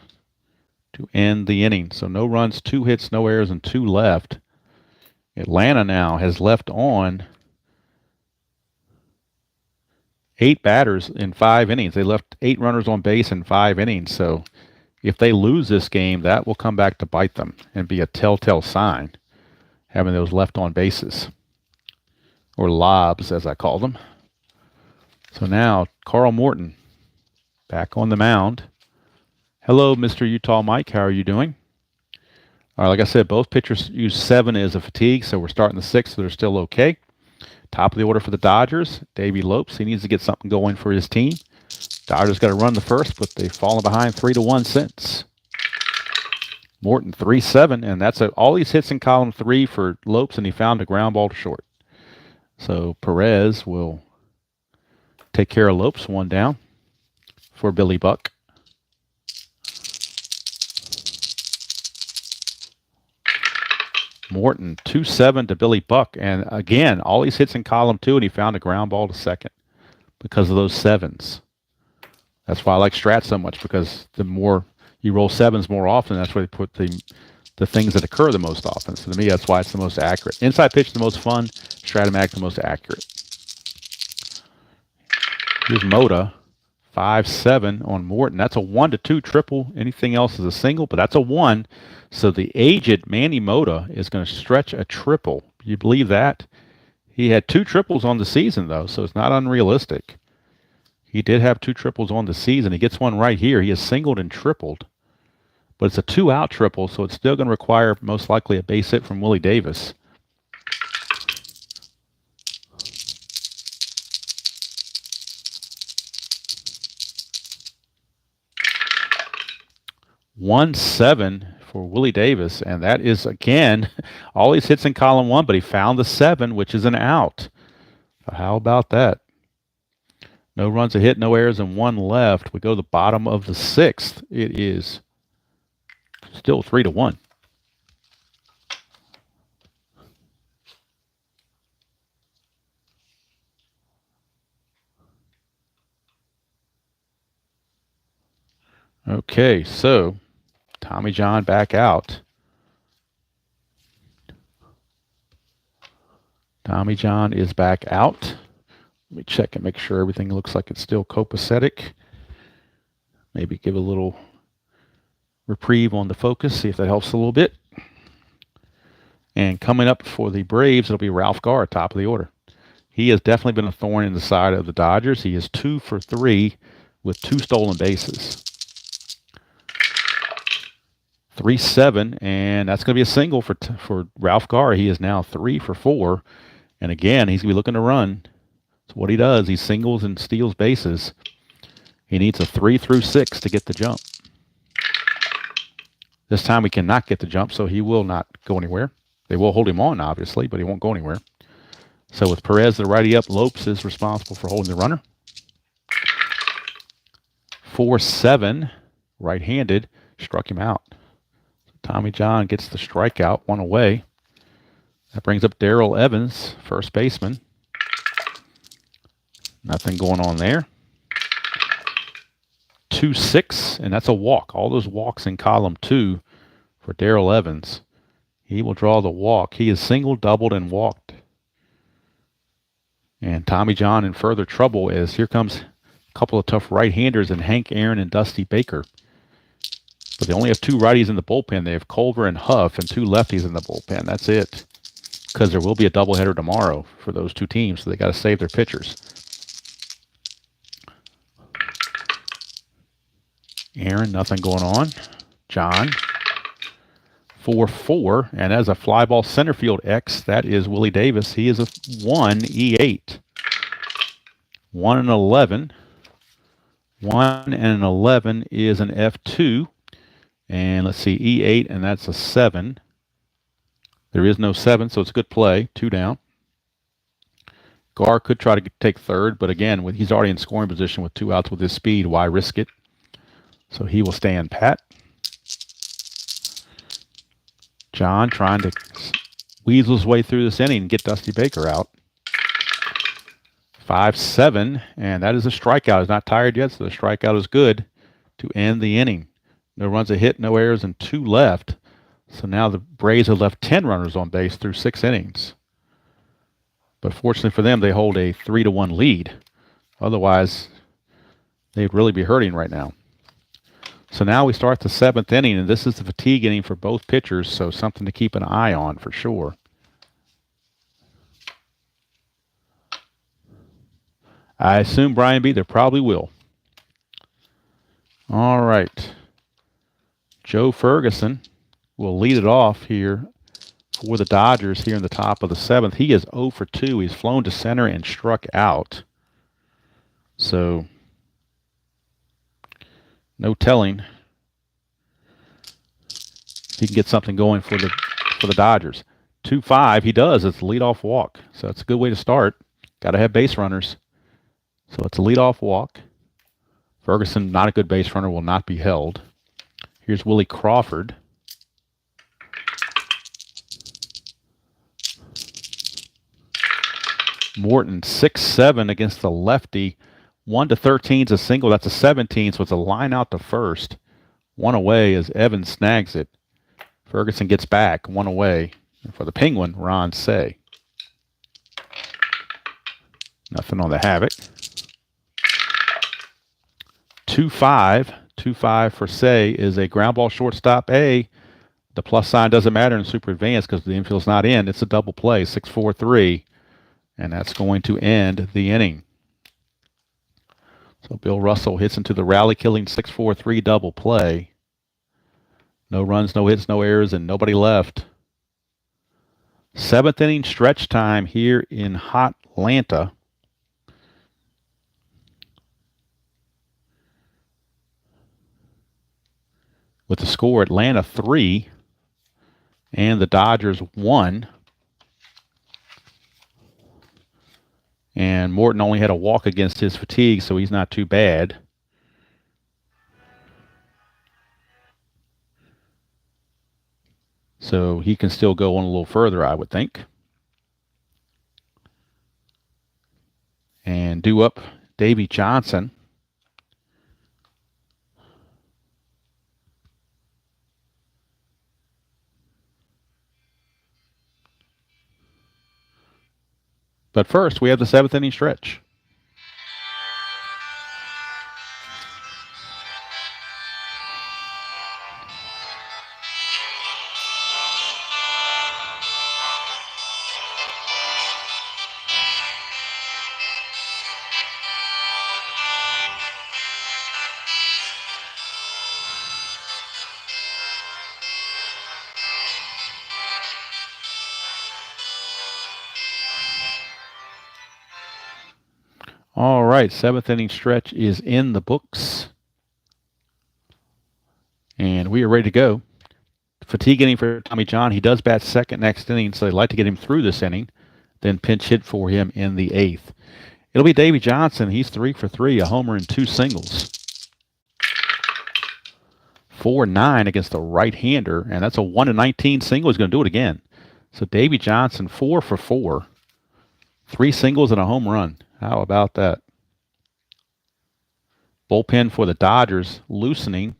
to end the inning. So no runs, 2 hits, no errors, and 2 left. Atlanta now has left on 8 batters in 5 innings. They left 8 runners on base in 5 innings. So if they lose this game, that will come back to bite them and be a telltale sign, having those left on bases, or lobs as I call them. So now Carl Morton back on the mound. Hello, Mr. Utah Mike. How are you doing? All right, like I said, both pitchers use 7 as a fatigue, so we're starting the 6th, so they're still okay. Top of the order for the Dodgers, Davey Lopes. He needs to get something going for his team. Dodgers got to run the first, but they've fallen behind 3-1 since. Morton, 3-7, and that's all these hits in column 3 for Lopes, and he found a ground ball to short. So Perez will take care of Lopes, 1 down for Billy Buck. Morton, 2-7 to Billy Buck. And again, all these hits in column 2, and he found a ground ball to second because of those 7s. That's why I like Strat so much, because the more you roll 7s more often, that's where they put the things that occur the most often. So to me, that's why it's the most accurate. Inside pitch, the most fun. Strat-O-Matic, the most accurate. Here's Mota, 5-7 on Morton. That's a 1-2 triple. Anything else is a single, but that's a 1. So the aged Manny Mota is going to stretch a triple. You believe that? He had 2 triples on the season, though, so it's not unrealistic. He did have 2 triples on the season. He gets one right here. He has singled and tripled. But it's a 2-out triple, so it's still going to require most likely a base hit from Willie Davis. $1-7 for Willie Davis, and that is, again, all these hits in column 1, but he found the 7, which is an out. So how about that? No runs, a hit, no errors, and 1 left. We go to the bottom of the 6th. It is still 3-1. Okay, so Tommy John back out. Tommy John is back out. Let me check and make sure everything looks like it's still copacetic. Maybe give a little reprieve on the focus, see if that helps a little bit. And coming up for the Braves, it'll be Ralph Garr, top of the order. He has definitely been a thorn in the side of the Dodgers. He is 2 for 3 with 2 stolen bases. 3-7, and that's going to be a single for Ralph Garr. He is now 3 for 4, and again, he's going to be looking to run. So what he does, he singles and steals bases. He needs a 3 through 6 to get the jump. This time he cannot get the jump, so he will not go anywhere. They will hold him on, obviously, but he won't go anywhere. So with Perez the righty up, Lopes is responsible for holding the runner. 4-7, right-handed, struck him out. Tommy John gets the strikeout, 1 away. That brings up Darrell Evans, first baseman. Nothing going on there. 2-6, and that's a walk. All those walks in column 2 for Darrell Evans. He will draw the walk. He is single, doubled, and walked. And Tommy John in further trouble as here comes a couple of tough right-handers in Hank Aaron and Dusty Baker. But they only have 2 righties in the bullpen. They have Culver and Huff and 2 lefties in the bullpen. That's it. Because there will be a doubleheader tomorrow for those 2 teams, so they got to save their pitchers. Aaron, nothing going on. John, 4-4, and as a fly ball center field X, that is Willie Davis. He is a 1 E8. 1 and 11. 1 and 11 is an F2. And let's see, E8, and that's a 7. There is no 7, so it's a good play. 2 down. Garr could try to take third, but again, he's already in scoring position with 2 outs with his speed. Why risk it? So he will stand pat. John trying to weasel his way through this inning and get Dusty Baker out. 5-7, and that is a strikeout. He's not tired yet, so the strikeout is good to end the inning. No runs a hit, no errors, and 2 left. So now the Braves have left 10 runners on base through 6 innings. But fortunately for them, they hold a 3-1 lead. Otherwise, they'd really be hurting right now. So now we start the 7th inning, and this is the fatigue inning for both pitchers, so something to keep an eye on for sure. I assume, Brian B., there probably will. All right. Joe Ferguson will lead it off here for the Dodgers here in the top of the 7th. He is 0 for 2. He's flown to center and struck out. So no telling if he can get something going for the Dodgers. 2-5, he does. It's a leadoff walk. So it's a good way to start. Got to have base runners. So it's a leadoff walk. Ferguson, not a good base runner, will not be held. Here's Willie Crawford. Morton, 6-7 against the lefty. 1-13 is a single. That's a 17, so it's a line out to first. 1 away as Evans snags it. Ferguson gets back, 1 away. And for the Penguin, Ron Say. Nothing on the Havoc. 2-5. 2-5 for Say is a ground ball shortstop A. The plus sign doesn't matter in Super Advanced because the infield's not in. It's a double play, 6-4-3. And that's going to end the inning. So Bill Russell hits into the rally-killing 6-4-3 double play. No runs, no hits, no errors, and nobody left. 7th inning stretch time here in hot Atlanta. With the score, Atlanta 3 and the Dodgers 1. And Morton only had a walk against his fatigue, so he's not too bad. So he can still go on a little further, I would think. And due up Davey Johnson. But first, we have the 7th inning stretch. All right, 7th inning stretch is in the books. And we are ready to go. Fatigue inning for Tommy John. He does bat second next inning, so they'd like to get him through this inning, then pinch hit for him in the 8th. It'll be Davey Johnson. He's 3 for 3, a homer and 2 singles. 4-9 against a right-hander, and that's a 1-19 single. He's going to do it again. So Davey Johnson, 4 for 4, 3 singles and a home run. How about that? Bullpen for the Dodgers loosening,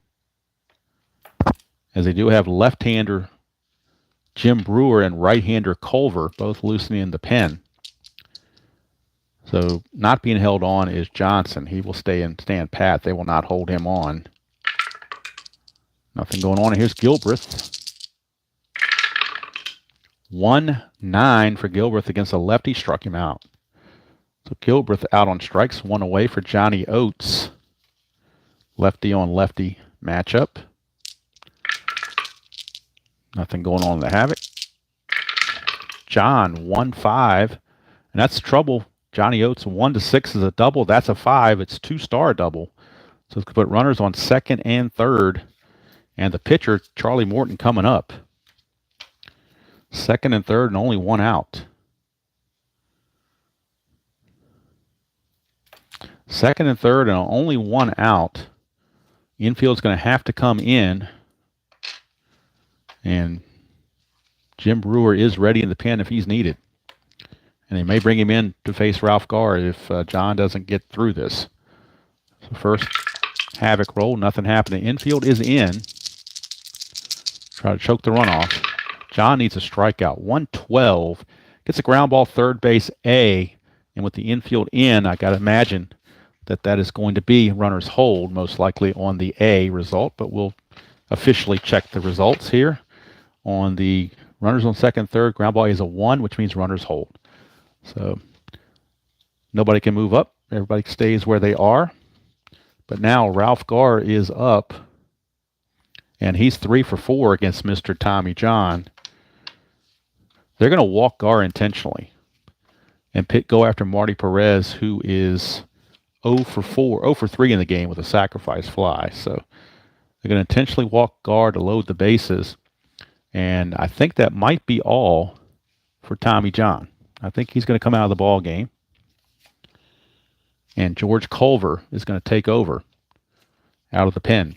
as they do have left-hander Jim Brewer and right-hander Culver both loosening in the pen. So not being held on is Johnson. He will stand pat. They will not hold him on. Nothing going on. Here's Gilbreth. 1-9 for Gilbreth against a lefty. Struck him out. So Gilbreth out on strikes. 1 away for Johnny Oates. Lefty on lefty matchup. Nothing going on in the havoc. John, 1-5. And that's trouble. Johnny Oates, 1-6 is a double. That's a 5. It's 2-star double. So it's going to put runners on second and third. And the pitcher, Charlie Morton, coming up. Second and third and only 1 out. Second and third and only 1 out. Infield's going to have to come in. And Jim Brewer is ready in the pen if he's needed. And they may bring him in to face Ralph Garr if John doesn't get through this. So first havoc roll, nothing happening. Infield is in. Try to choke the runoff. John needs a strikeout. 112. Gets a ground ball third base A. And with the infield in, I got to imagine that is going to be runner's hold, most likely on the A result. But we'll officially check the results here. On the runners on second, third, ground ball is a 1, which means runner's hold. So nobody can move up. Everybody stays where they are. But now Ralph Garr is up. And he's 3 for 4 against Mr. Tommy John. They're going to walk Garr intentionally and go after Marty Perez, who is 0 for 3 in the game with a sacrifice fly. So they're going to intentionally walk Garr to load the bases. And I think that might be all for Tommy John. I think he's going to come out of the ball game. And George Culver is going to take over out of the pen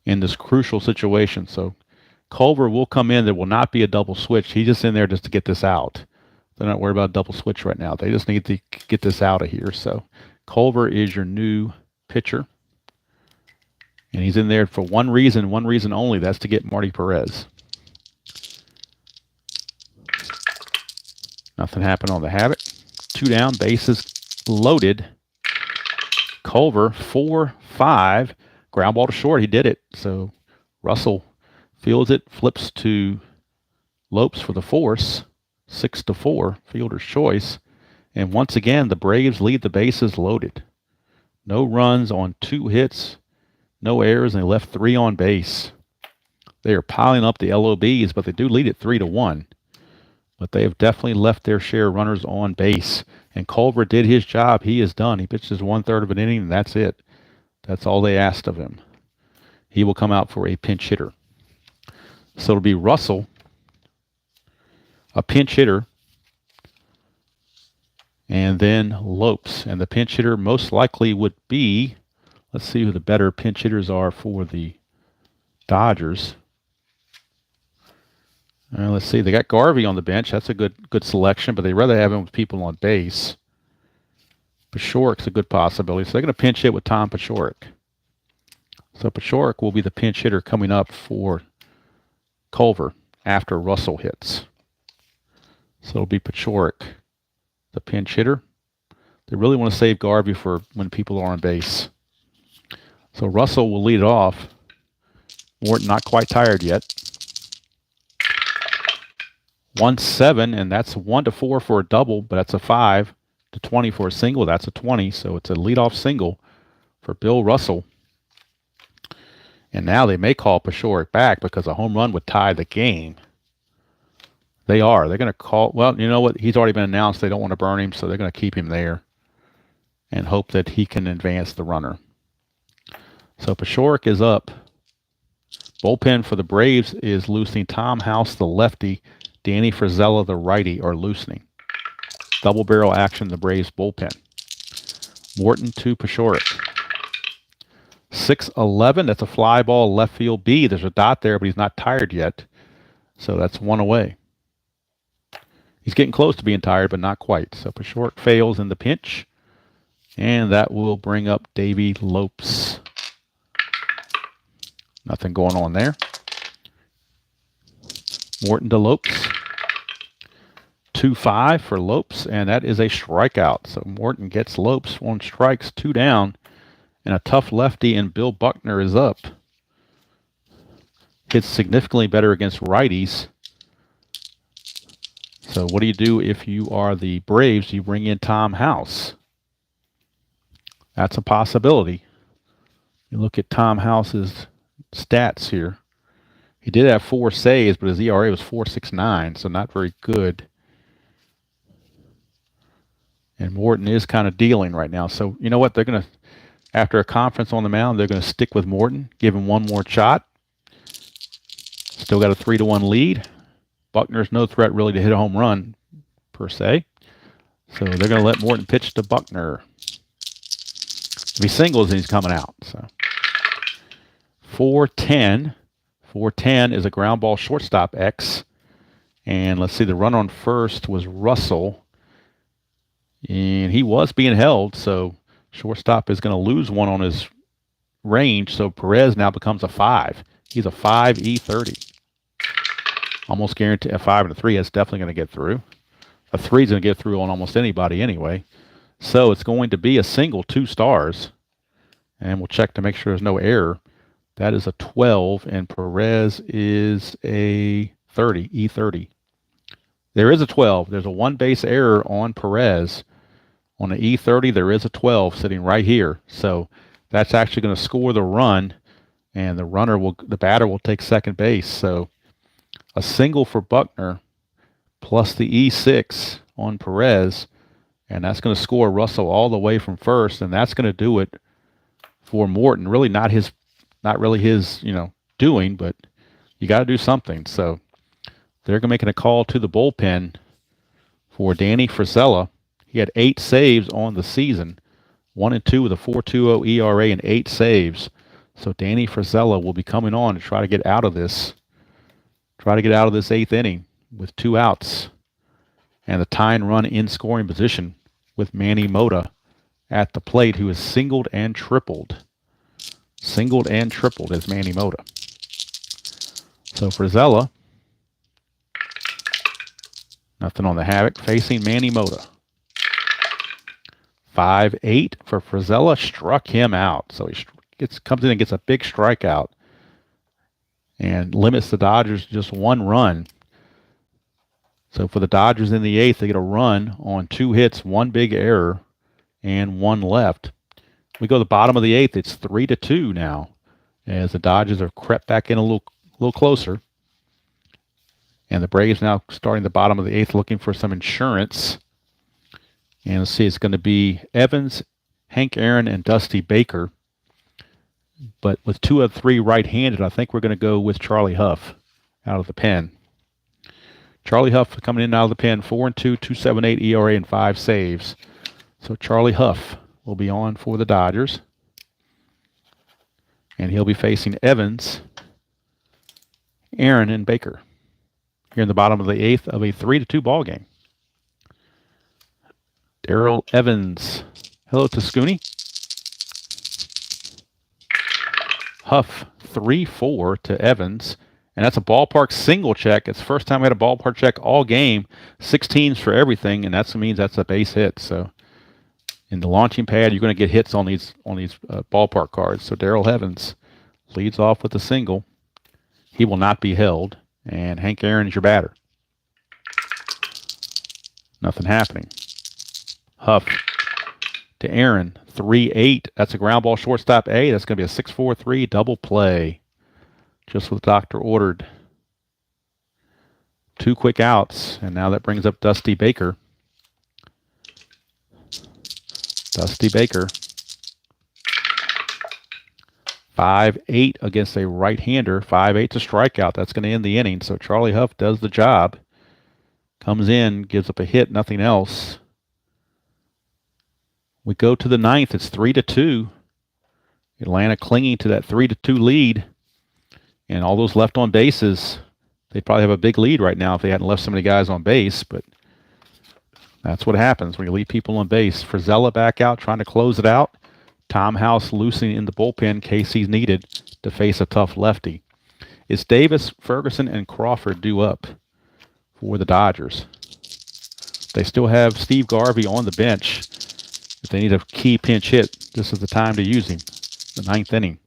in this crucial situation. So Culver will come in. There will not be a double switch. He's just in there just to get this out. They're not worried about a double switch right now. They just need to get this out of here. So Culver is your new pitcher. And he's in there for one reason only. That's to get Marty Perez. Nothing happened on the havoc. 2 down, bases loaded. Culver, 4-5. Ground ball to short. He did it. So Russell fields it, flips to Lopes for the force. 6-4, fielder's choice. And once again, the Braves lead the bases loaded. No runs on 2 hits, no errors, and they left 3 on base. They are piling up the LOBs, but they do lead it 3-1. But they have definitely left their share of runners on base. And Culver did his job. He is done. He pitches 1/3 of an inning, and that's it. That's all they asked of him. He will come out for a pinch hitter. So it'll be Russell, a pinch hitter, and then Lopes. And the pinch hitter most likely would be, let's see who the better pinch hitters are for the Dodgers. Let's see. They got Garvey on the bench. That's a good selection, but they'd rather have him with people on base. Pachorik's a good possibility. So they're going to pinch hit with Tom Pachorik. So Pachorik will be the pinch hitter coming up for Culver after Russell hits. So it'll be Pachorik the pinch hitter. They really want to save Garvey for when people are on base. So Russell will lead it off. Morton not quite tired yet. 1-7, and that's 1-4 for a double, but that's a 5-20 for a single. That's a 20, so it's a leadoff single for Bill Russell. And now they may call Pashorek back because a home run would tie the game. They are. They're going to call. Well, you know what? He's already been announced. They don't want to burn him, so they're going to keep him there and hope that he can advance the runner. So Pashorek is up. Bullpen for the Braves is loosening. Tom House, the lefty. Danny Frizella, the righty, are loosening. Double barrel action, the Braves bullpen. Morton to Pashorek. 6-11, that's a fly ball, left field B. There's a dot there, but he's not tired yet. So that's one away. He's getting close to being tired, but not quite. So Pashorek fails in the pinch. And that will bring up Davey Lopes. Nothing going on there. Morton to Lopes. 2-5 for Lopes, and that is a strikeout. So Morton gets Lopes on strikes, 2 down, and a tough lefty, and Bill Buckner is up. Hits significantly better against righties. So what do you do if you are the Braves? You bring in Tom House. That's a possibility. You look at Tom House's stats here. He did have 4 saves, but his ERA was 4.69, so not very good. And Morton is kind of dealing right now. So you know what? They're going to, after a conference on the mound, they're going to stick with Morton, give him one more shot. Still got a 3-1 lead. Buckner's no threat really to hit a home run, per se. So they're going to let Morton pitch to Buckner. If he singles, then he's coming out. So 4-10. 4-10 is a ground ball shortstop X. And let's see, the run on first was Russell. And he was being held, so shortstop is going to lose one on his range. So Perez now becomes a 5. He's a 5 E30. Almost guaranteed a 5 and a 3. That's definitely going to get through. A 3 is going to get through on almost anybody anyway. So it's going to be a single 2 stars. And we'll check to make sure there's no error. That is a 12, and Perez is a 30, E30. There is a 12. There's a 1 base error on Perez. On the E30, there is a 12 sitting right here. So that's actually going to score the run, and the batter will take second base. So a single for Buckner plus the E6 on Perez, and that's going to score Russell all the way from first, and that's going to do it for Morton. Really not really his, doing, but you got to do something. So they're going to make a call to the bullpen for Danny Frizella. He had 8 saves on the season, 1-2 with a 4.20 ERA and 8 saves. So Danny Frizella will be coming on to try to get out of this. Try to get out of this 8th inning with 2 outs and the tying run in scoring position with Manny Mota at the plate, who is singled and tripled. Singled and tripled is Manny Mota. So Frizella, nothing on the havoc, facing Manny Mota. 5-8 for Frizella, struck him out. So he comes in and gets a big strikeout and limits the Dodgers to just 1 run. So for the Dodgers in the 8th, they get a run on 2 hits, 1 big error, and 1 left. We go to the bottom of the 8th. It's 3-2 now, as the Dodgers have crept back in a little closer. And the Braves now starting the bottom of the 8th, looking for some insurance. And let's see, it's going to be Evans, Hank Aaron, and Dusty Baker. But with 2 of 3 right-handed, I think we're going to go with Charlie Huff out of the pen. Charlie Huff coming in out of the pen, 4-2, 2.78 ERA, and 5 saves. So Charlie Huff will be on for the Dodgers. And he'll be facing Evans, Aaron, and Baker here in the bottom of the 8th of a 3-2 ball game. Darrell Evans. Hello to Scooney. Huff 3-4 to Evans. And that's a ballpark single check. It's the first time I had a ballpark check all game. 16s for everything, and that means that's a base hit. So in the launching pad, you're going to get hits on these ballpark cards. So Darrell Evans leads off with a single. He will not be held. And Hank Aaron is your batter. Nothing happening. Huff to Aaron. 3-8. That's a ground ball shortstop A. That's going to be a 6-4-3 double play. Just what the doctor ordered. 2 quick outs. And now that brings up Dusty Baker. Dusty Baker. 5-8 against a right-hander. 5-8 to strikeout. That's going to end the inning. So Charlie Huff does the job. Comes in, gives up a hit, nothing else. We go to the 9th. It's 3-2. Atlanta clinging to that 3-2 lead. And all those left on bases, they'd probably have a big lead right now if they hadn't left so many guys on base. But that's what happens when you leave people on base. Frizella back out, trying to close it out. Tom House loosening in the bullpen in case he's needed to face a tough lefty. It's Davis, Ferguson, and Crawford due up for the Dodgers. They still have Steve Garvey on the bench. If they need a key pinch hit, this is the time to use him. The 9th inning.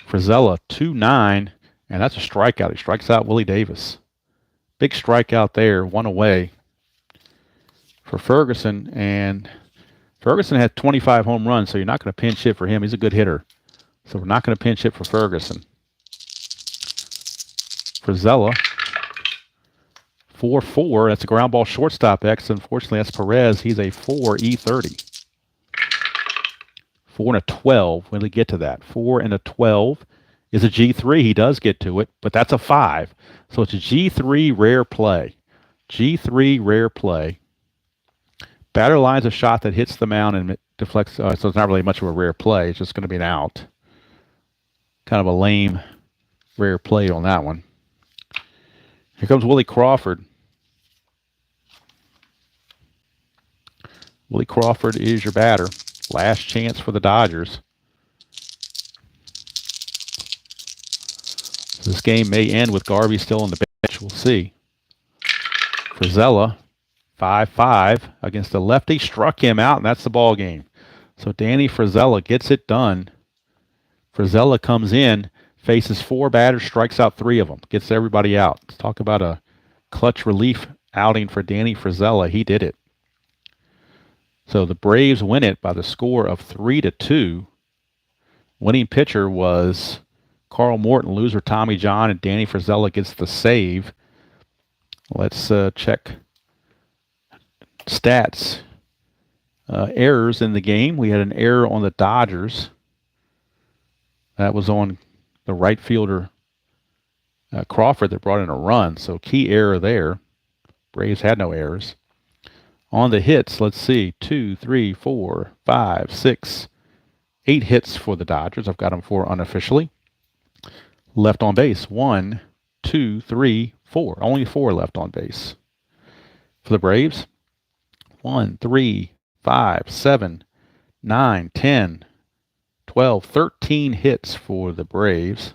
Frizella, 2-9, and that's a strikeout. He strikes out Willie Davis. Big strikeout there, 1 away for Ferguson, and Ferguson had 25 home runs, so you're not going to pinch hit for him. He's a good hitter. So we're not going to pinch hit for Ferguson. Frizella, 4-4. That's a ground ball shortstop X. Unfortunately, that's Perez. He's a 4 E30. 4 and a 12. When we get to that, 4 and a 12 is a G3. He does get to it, but that's a 5. So it's a G3 rare play. G3 rare play. Batter lines a shot that hits the mound and deflects. So it's not really much of a rare play. It's just going to be an out. Kind of a lame rare play on that one. Here comes Willie Crawford. Willie Crawford is your batter. Last chance for the Dodgers. This game may end with Garvey still on the bench. We'll see. Frizella, 5-5 against the lefty. Struck him out, and that's the ball game. So Danny Frizella gets it done. Frizella comes in, faces 4 batters, strikes out 3 of them. Gets everybody out. Let's talk about a clutch relief outing for Danny Frizella. He did it. So the Braves win it by the score of 3-2. Winning pitcher was Carl Morton. Loser Tommy John, and Danny Frizella gets the save. Let's check stats. Errors in the game. We had an error on the Dodgers. That was on the right fielder Crawford that brought in a run. So key error there. Braves had no errors. On the hits, let's see, 2, 3, 4, 5, 6, 8 hits for the Dodgers. I've got them 4 unofficially. Left on base, 1, 2, 3, 4. Only 4 left on base. For the Braves, 1, 3, 5, 7, 9, 10, 12, 13 hits for the Braves.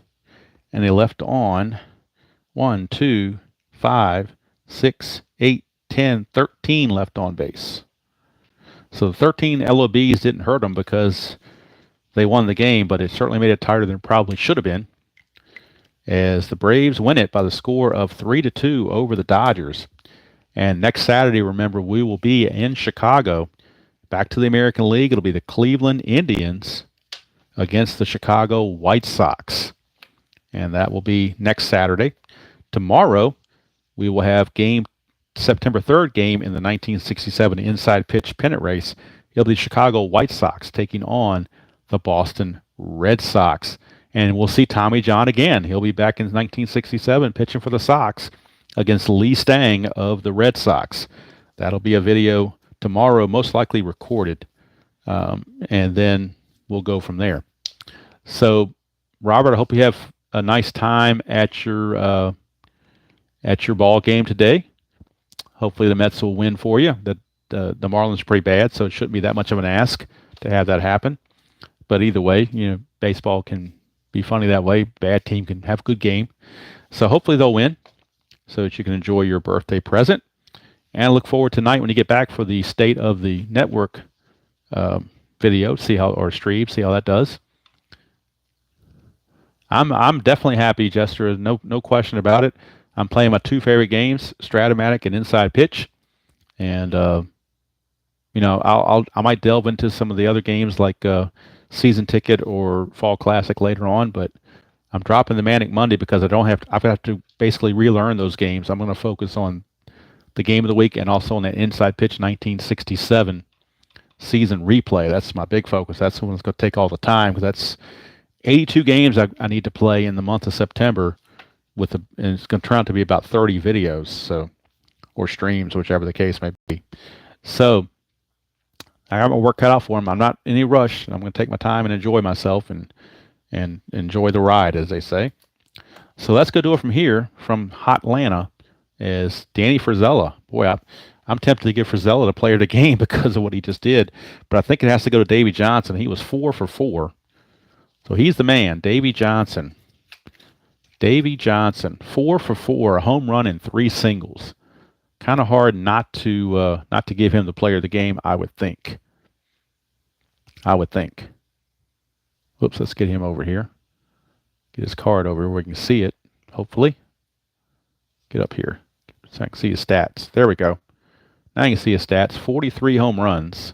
And they left on 1, 2, 5, 6, 8, 10, 13 left on base. So the 13 LOBs didn't hurt them because they won the game, but it certainly made it tighter than it probably should have been, as the Braves win it by the score of 3-2 over the Dodgers. And next Saturday, remember, we will be in Chicago. Back to the American League. It'll be the Cleveland Indians against the Chicago White Sox. And that will be next Saturday. Tomorrow, we will have September 3rd game in the 1967 Inside Pitch Pennant Race. It'll be the Chicago White Sox taking on the Boston Red Sox. And we'll see Tommy John again. He'll be back in 1967 pitching for the Sox against Lee Stang of the Red Sox. That'll be a video tomorrow, most likely recorded. And then we'll go from there. So, Robert, I hope you have a nice time at your ball game today. Hopefully the Mets will win for you. The Marlins are pretty bad, so it shouldn't be that much of an ask to have that happen. But either way, baseball can be funny that way. Bad team can have a good game. So hopefully they'll win so that you can enjoy your birthday present. And I look forward tonight when you get back for the State of the Network video, see how, or stream, see how that does. I'm definitely happy, Jester. No question about it. I'm playing my two favorite games, Strat-O-Matic and Inside Pitch, and I might delve into some of the other games like Season Ticket or Fall Classic later on, but I'm dropping the Manic Monday because I've got to basically relearn those games. I'm going to focus on the game of the week and also on that Inside Pitch 1967 season replay. That's my big focus. That's the one that's going to take all the time because that's 82 games I need to play in the month of September and it's going to turn out to be about 30 videos, or streams, whichever the case may be. So I got my work cut out for them. I'm not in any rush. I'm going to take my time and enjoy myself and enjoy the ride, as they say. So let's go do it from here, from Hot Atlanta, is Danny Frizella. Boy, I'm tempted to give Frizella the player of the game because of what he just did, but I think it has to go to Davey Johnson. He was 4 for 4. So he's the man, Davey Johnson. Davey Johnson, 4 for 4, a home run and 3 singles. Kind of hard not to give him the player of the game, I would think. Whoops, let's get him over here. Get his card over where we can see it, hopefully. Get up here so I can see his stats. There we go. Now you can see his stats. 43 home runs.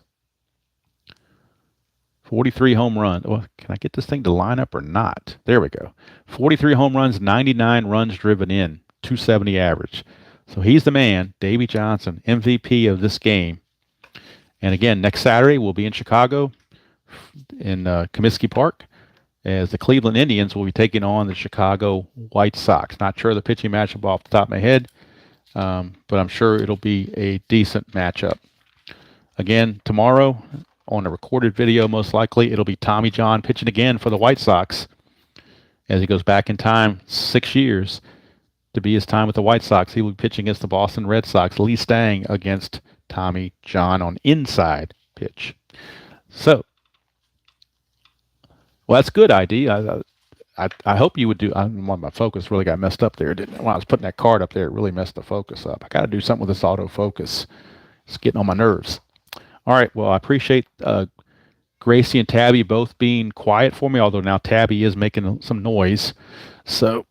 43 home runs. Well, can I get this thing to line up or not? There we go. 43 home runs, 99 runs driven in, 270 average. So he's the man, Davey Johnson, MVP of this game. And again, next Saturday we'll be in Chicago in Comiskey Park as the Cleveland Indians will be taking on the Chicago White Sox. Not sure the pitching matchup off the top of my head, but I'm sure it'll be a decent matchup. Again, tomorrow on a recorded video, most likely, it'll be Tommy John pitching again for the White Sox as he goes back in time 6 years to be his time with the White Sox. He will be pitching against the Boston Red Sox. Lee Stang against Tommy John on Inside Pitch. So, well, that's good, ID. I hope you would do. My focus really got messed up there, didn't it? When I was putting that card up there, it really messed the focus up. I got to do something with this autofocus. It's getting on my nerves. All right, well, I appreciate Gracie and Tabby both being quiet for me, although now Tabby is making some noise. So,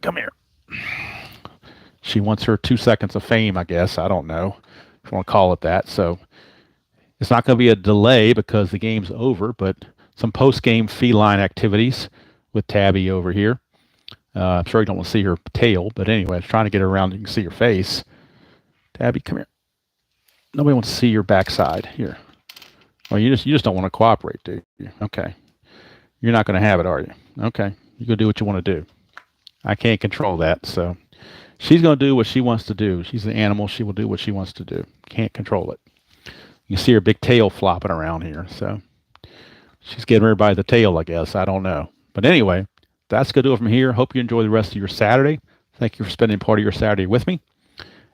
come here. She wants her 2 seconds of fame, I guess. I don't know if you want to call it that. So, it's not going to be a delay because the game's over, but some post-game feline activities with Tabby over here. I'm sure you don't want to see her tail, but anyway, I was trying to get her around so you can see her face. Tabby, come here. Nobody wants to see your backside here. Well, you just don't want to cooperate, do you? Okay. You're not going to have it, are you? Okay. You go do what you want to do. I can't control that, so she's going to do what she wants to do. She's an animal. She will do what she wants to do. Can't control it. You see her big tail flopping around here, so she's getting her by the tail, I guess. I don't know. But anyway, that's going to do it from here. Hope you enjoy the rest of your Saturday. Thank you for spending part of your Saturday with me.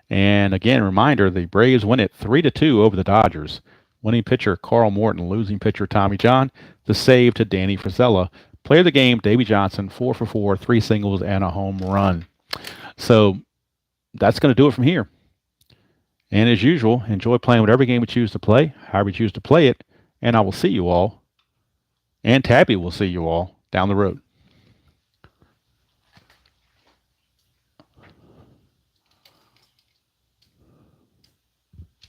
And again, reminder, the Braves win it 3-2 over the Dodgers. Winning pitcher Carl Morton, losing pitcher Tommy John. The save to Danny Frizella. Player of the game, Davey Johnson, 4 for 4, 3 singles, and a home run. So that's going to do it from here. And as usual, enjoy playing whatever game you choose to play, however you choose to play it. And I will see you all, and Tabby will see you all down the road.